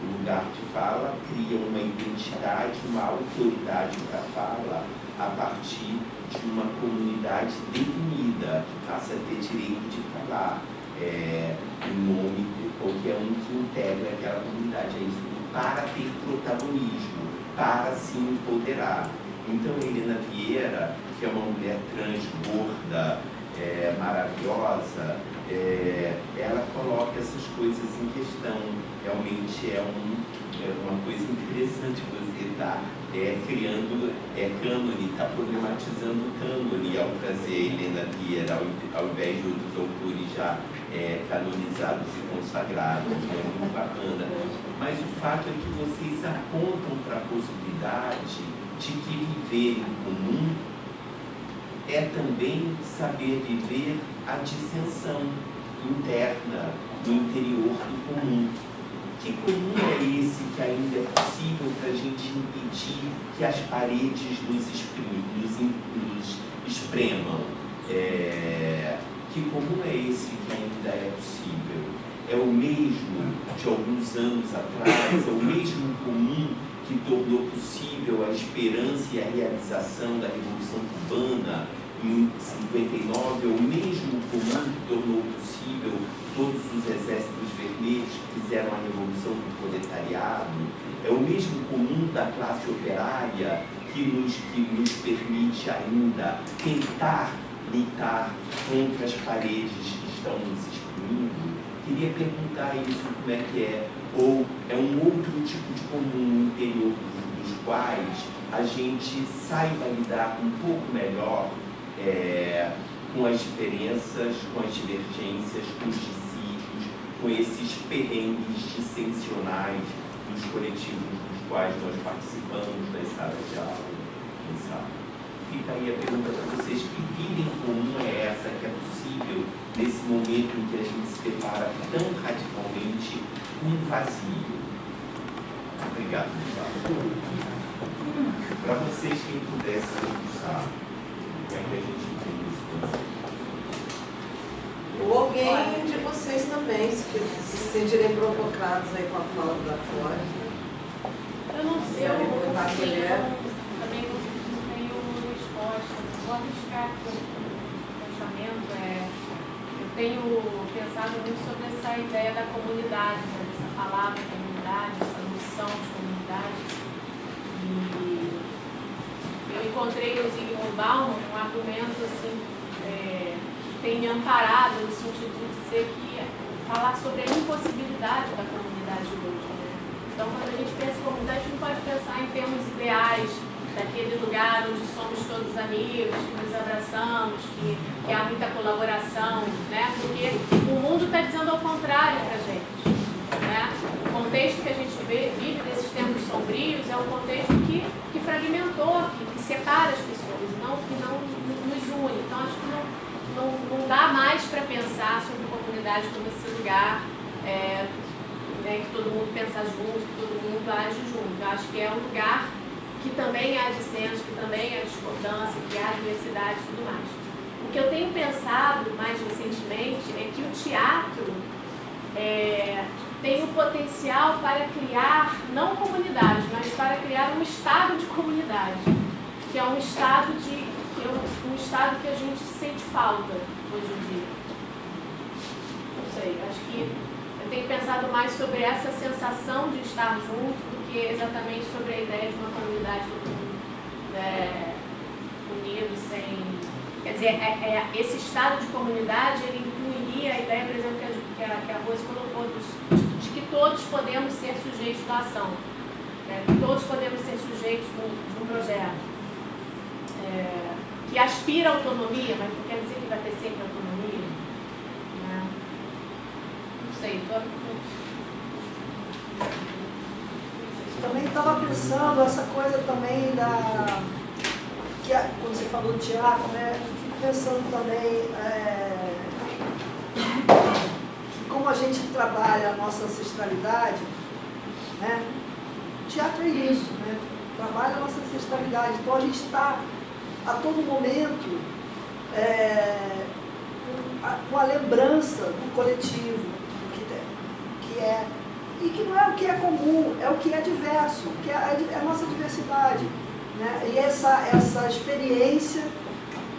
O lugar de fala cria uma identidade, uma autoridade da fala a partir de uma comunidade definida, que passa a ter direito de falar em nome de qualquer um que integra aquela comunidade. É isso, para ter protagonismo, para se empoderar. Então, Helena Vieira, que é uma mulher trans, gorda, maravilhosa, ela coloca essas coisas em questão. Realmente é uma coisa interessante você estar criando cânone, está problematizando o cânone ao trazer Helena Vieira, ao invés de outros autores já canonizados e consagrados. É muito bacana. Mas o fato é que vocês apontam para a possibilidade de que viver em comum é também saber viver a dissensão interna no interior do comum. Que comum é esse que ainda é possível para a gente impedir que as paredes nos espremam? Que comum é esse que ainda é possível? É o mesmo de alguns anos atrás, é o mesmo comum que tornou possível a esperança e a realização da Revolução Cubana em 59, é o mesmo comum que tornou possível todos os exércitos vermelhos que fizeram a Revolução do Proletariado, é o mesmo comum da classe operária que que nos permite ainda tentar lutar contra as paredes que estão nos excluindo. Queria perguntar isso, como é que é, ou é um outro tipo de comum interior dos quais a gente saiba lidar um pouco melhor com as diferenças, com as divergências, com os dissídios, com esses perrengues dissensionais dos coletivos dos quais nós participamos das salas de aula, quem sabe? Fica aí a pergunta para vocês: que vida em comum é essa que é possível nesse momento em que a gente se depara tão radicalmente com um vazio? Obrigado, pessoal. Para vocês, quem pudesse usar, como é que a gente tem isso? Ou alguém de vocês também, se sentirem provocados aí com a fala da Flora. Eu não sei, eu mulher. também não tenho resposta. Vou arriscar aqui o pensamento. Eu tenho pensado muito sobre essa ideia da comunidade, né? Essa palavra comunidade, essa noção de comunidade. E eu encontrei no Zygmunt Bauman um argumento assim, tem me amparado no sentido de dizer que falar sobre a impossibilidade da comunidade hoje, né? Então, quando a gente pensa em comunidade, a gente não pode pensar em termos ideais, daquele lugar onde somos todos amigos, que nos abraçamos, que há muita colaboração, né? Porque o mundo está dizendo ao contrário para a gente, né? O contexto que a gente vive desses tempos sombrios é um contexto que fragmentou, que separa as pessoas, que não nos une. Então, acho que não dá mais para pensar sobre a comunidade como esse lugar que todo mundo pensa junto, que todo mundo age junto. Eu acho que é um lugar que também há dissenso, que também há discordância, que há diversidade e tudo mais. O que eu tenho pensado mais recentemente é que o teatro tem o potencial para criar, não comunidade, mas para criar um estado de comunidade, que é um estado que a gente sente falta hoje em dia. Não sei, acho que eu tenho pensado mais sobre essa sensação de estar junto do que exatamente sobre a ideia de uma comunidade todo mundo unido, sem... Quer dizer, esse estado de comunidade, ele incluiria a ideia, por exemplo, que a Rose colocou, de que todos podemos ser sujeitos da ação, né? Que todos podemos ser sujeitos de um projeto. Que aspira à autonomia, mas não quer dizer que vai ter sempre autonomia. Né? Não sei, Também estava pensando essa coisa também quando você falou de teatro, né? Eu fico pensando também que como a gente trabalha a nossa ancestralidade, né? O teatro é isso, né? Trabalha a nossa ancestralidade. Então a gente está a todo momento com a lembrança do coletivo, que é, e que não é o que é comum, é o que é diverso, que é a nossa diversidade, né? E essa experiência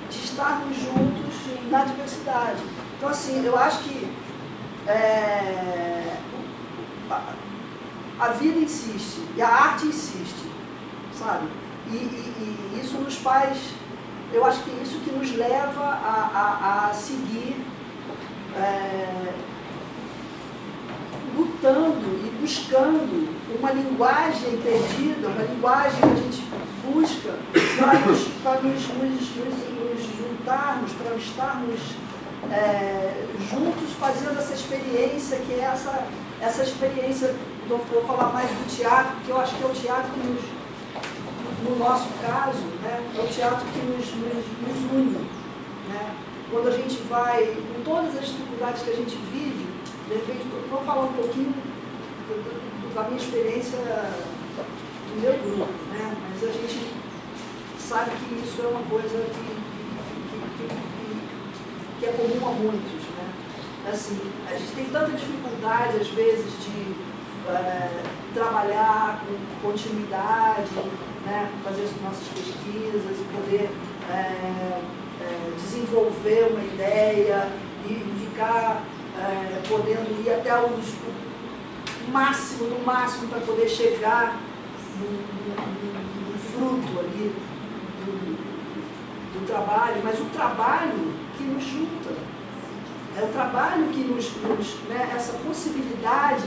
de estarmos juntos na diversidade. Então, assim, eu acho que a vida insiste, e a arte insiste, sabe? E isso nos faz, eu acho que isso que nos leva a seguir lutando e buscando uma linguagem perdida, uma linguagem que a gente busca para nos juntarmos, para estarmos juntos fazendo essa experiência, que é essa experiência, vou falar mais do teatro, porque eu acho que é o teatro que no nosso caso, né, é o teatro que nos une. Né? Quando a gente vai, com todas as dificuldades que a gente vive, de repente, vou falar um pouquinho da minha experiência do meu grupo, né? Mas a gente sabe que isso é uma coisa que é comum a muitos. Né? Assim, a gente tem tanta dificuldade, às vezes, de trabalhar com continuidade, né? Fazer as nossas pesquisas e poder desenvolver uma ideia e ficar podendo ir até o máximo, no máximo, para poder chegar no fruto ali do trabalho, mas o trabalho que nos junta. É o trabalho que nos né, essa possibilidade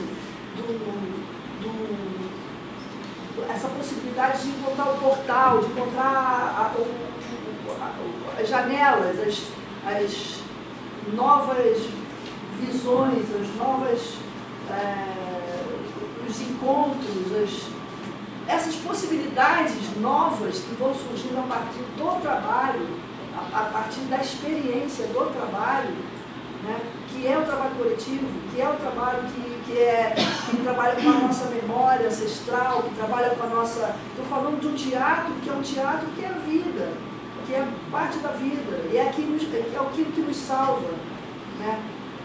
essa possibilidade de encontrar o portal, de encontrar as janelas, as novas visões, as novas os encontros, essas possibilidades novas que vão surgindo a partir do trabalho, a partir da experiência do trabalho, né, que é o trabalho coletivo, que é o trabalho que trabalha com a nossa memória ancestral, que trabalha com a nossa... Estou falando de um teatro que é um teatro que é a vida, que é parte da vida, e é aquilo que nos salva. Né?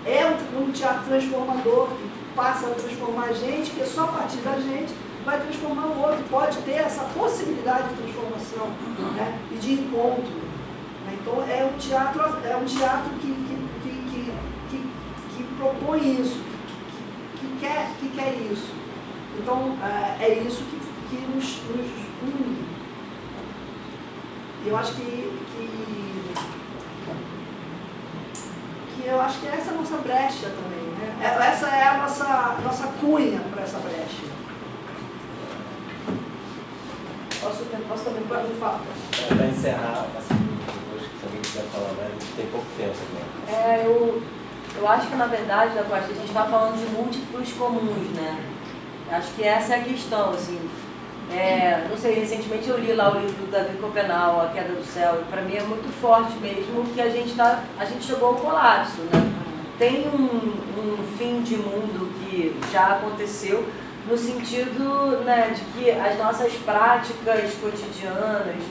É um teatro transformador, que passa a transformar a gente, que só a partir da gente vai transformar o outro, pode ter essa possibilidade de transformação, né? E de encontro. Né? Então é um teatro que propõe isso, que quer isso. Então é isso que nos une. Eu acho que eu acho que essa é a nossa brecha também, né? Essa é a nossa cunha para essa brecha. Posso também falar? Para encerrar, assim, depois que alguém quiser falar, né? A gente tem pouco tempo agora. Eu acho que, na verdade, da Costa, a gente está falando de múltiplos comuns, né? Acho que essa é a questão, assim. Não sei, recentemente eu li lá o livro do Davi Copenau, A Queda do Céu, e para mim é muito forte mesmo que a gente chegou ao colapso, né? Tem um fim de mundo que já aconteceu, no sentido, né, de que as nossas práticas cotidianas,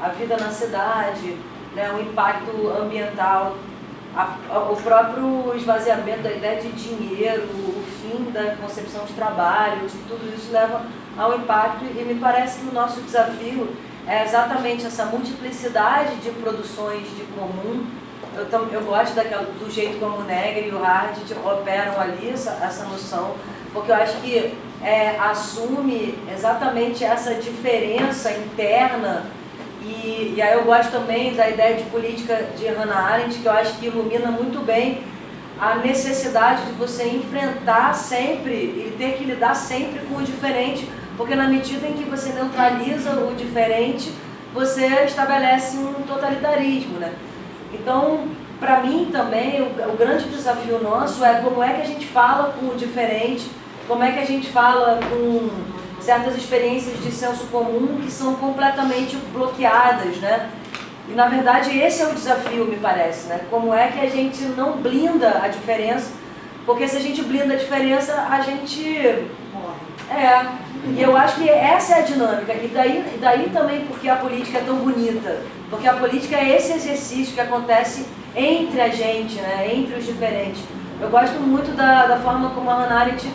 a vida na cidade, né, o impacto ambiental, o próprio esvaziamento da ideia de dinheiro, o fim da concepção de trabalho, tudo isso leva ao impacto, e me parece que o nosso desafio é exatamente essa multiplicidade de produções de comum. Eu gosto do jeito como o Negri e o Hard operam ali essa noção, porque eu acho que assume exatamente essa diferença interna. E aí eu gosto também da ideia de política de Hannah Arendt, que eu acho que ilumina muito bem a necessidade de você enfrentar sempre e ter que lidar sempre com o diferente, porque na medida em que você neutraliza o diferente, você estabelece um totalitarismo, né? Então, para mim também, o grande desafio nosso é como é que a gente fala com o diferente, como é que a gente fala com certas experiências de senso comum que são completamente bloqueadas, né? E, na verdade, esse é o desafio, me parece, né? Como é que a gente não blinda a diferença, porque se a gente blinda a diferença, a gente morre. E eu acho que essa é a dinâmica, e daí também porque a política é tão bonita, porque a política é esse exercício que acontece entre a gente, né? Entre os diferentes. Eu gosto muito da forma como a Hannah Arendt,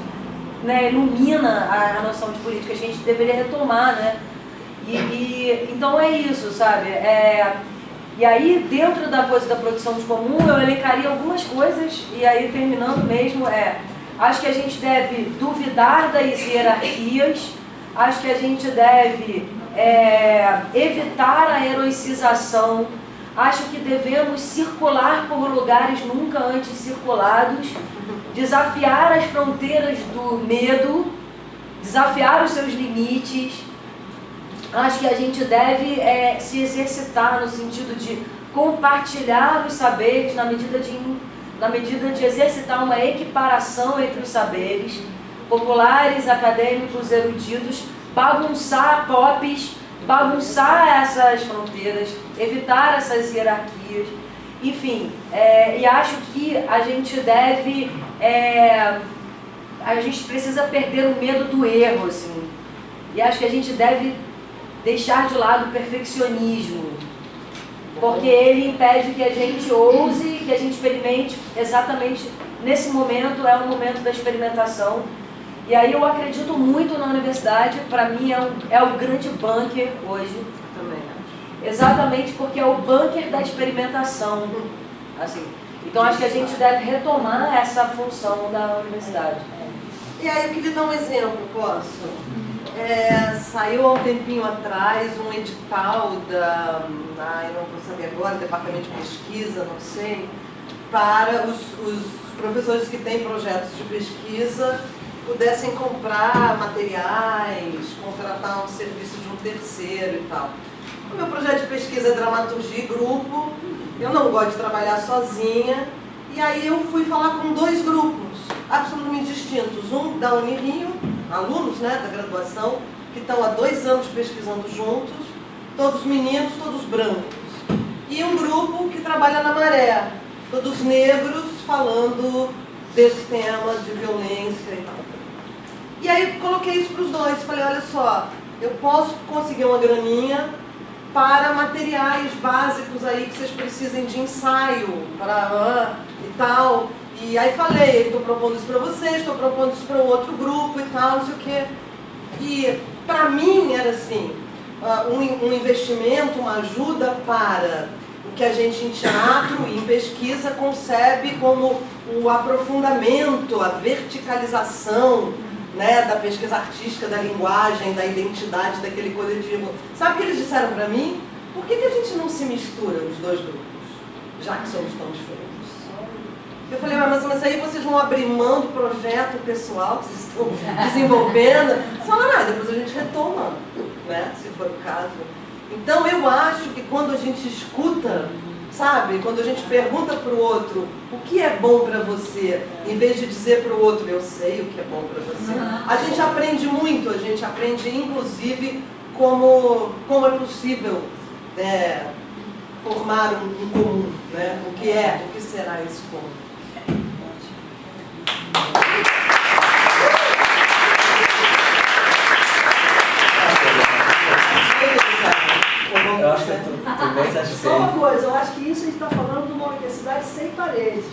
né, ilumina a noção de política, a gente deveria retomar, né? Então é isso, sabe? E aí, dentro da coisa da produção de comum, eu elencaria algumas coisas, e aí, terminando mesmo, acho que a gente deve duvidar das hierarquias, acho que a gente deve evitar a heroicização, acho que devemos circular por lugares nunca antes circulados, desafiar as fronteiras do medo, desafiar os seus limites. Acho que a gente deve se exercitar no sentido de compartilhar os saberes na medida de exercitar uma equiparação entre os saberes, populares, acadêmicos, eruditos, bagunçar POPs, bagunçar essas fronteiras, evitar essas hierarquias. Enfim, e acho que a gente deve, a gente precisa perder o medo do erro, assim. E acho que a gente deve deixar de lado o perfeccionismo, porque ele impede que a gente ouse, que a gente experimente exatamente nesse momento, é o momento da experimentação. E aí eu acredito muito na universidade, para mim é o grande bunker hoje. Também. Exatamente porque é o bunker da experimentação. Assim. Então acho que a gente deve retomar essa função da universidade. E aí eu queria dar um exemplo, posso? Saiu há um tempinho atrás um edital eu não vou saber agora, Departamento de Pesquisa, não sei, para os professores que têm projetos de pesquisa pudessem comprar materiais, contratar um serviço de um terceiro e tal. O meu projeto de pesquisa é dramaturgia e grupo, eu não gosto de trabalhar sozinha, e aí eu fui falar com 2 grupos absolutamente distintos. Um da Unirio, alunos, né, da graduação, que estão há 2 anos pesquisando juntos, todos meninos, todos brancos. E um grupo que trabalha na Maré, todos negros, falando desse tema de violência e tal. E aí coloquei isso para os 2, falei, olha só, eu posso conseguir uma graninha para materiais básicos aí que vocês precisem de ensaio e tal. E aí falei, estou propondo isso para vocês, estou propondo isso para o outro grupo e tal, não sei o quê. E para mim era assim, um investimento, uma ajuda para o que a gente em teatro e em pesquisa concebe como o aprofundamento, a verticalização, né, da pesquisa artística, da linguagem, da identidade daquele coletivo. Sabe o que eles disseram para mim? Por que a gente não se mistura os 2 grupos, já que somos tão diferentes? Eu falei, mas aí vocês vão abrir mão do projeto pessoal que vocês estão desenvolvendo? Eles falaram, depois a gente retoma, né, se for o caso. Então eu acho que quando a gente escuta, sabe, quando a gente pergunta para o outro o que é bom para você, em vez de dizer para o outro, eu sei o que é bom para você, a gente aprende muito, a gente aprende inclusive como é possível formar um comum, né? O que será esse comum. Eu acho que também acho que Só uma coisa, eu acho que isso a gente está falando de uma universidade sem paredes.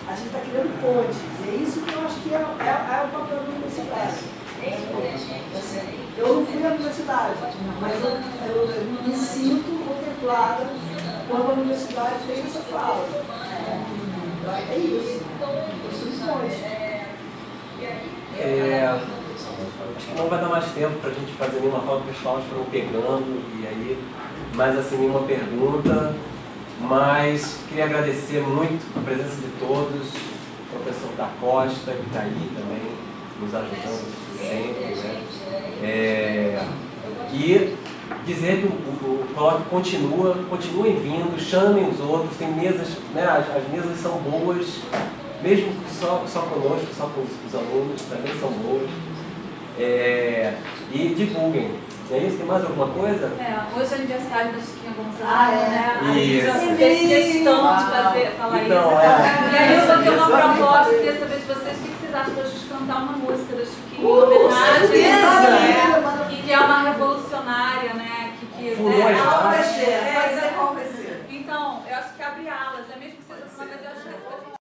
A gente está criando pontes. E é isso que eu acho que é o papel da universidade. Eu não fui à universidade, mas eu me sinto contemplada quando a universidade tem essa fala. É isso. Acho que não vai dar mais tempo para a gente fazer nenhuma fala, porque as falas foram pegando, e aí, mais assim, nenhuma pergunta. Mas queria agradecer muito a presença de todos, o professor da Costa, que está aí também, nos ajudando sempre, né? E dizer que o colóquio continuem vindo, chamem os outros, tem mesas, né? As mesas são boas, mesmo só conosco, só com os alunos, também são boas. E divulguem. É isso? Tem mais alguma coisa? Hoje é aniversário da Chiquinha Gonçalves, né? A Isso. gente fez questão de falar então, isso. E aí eu vou ter uma proposta, queria saber de vocês, o que vocês acham da gente cantar uma música da Chiquinha em homenagem, e que é uma revolucionária, né? Ela vai ser, qual vai ser? Então, eu acho que abre alas, né? Mesmo que seja uma, mas eu acho que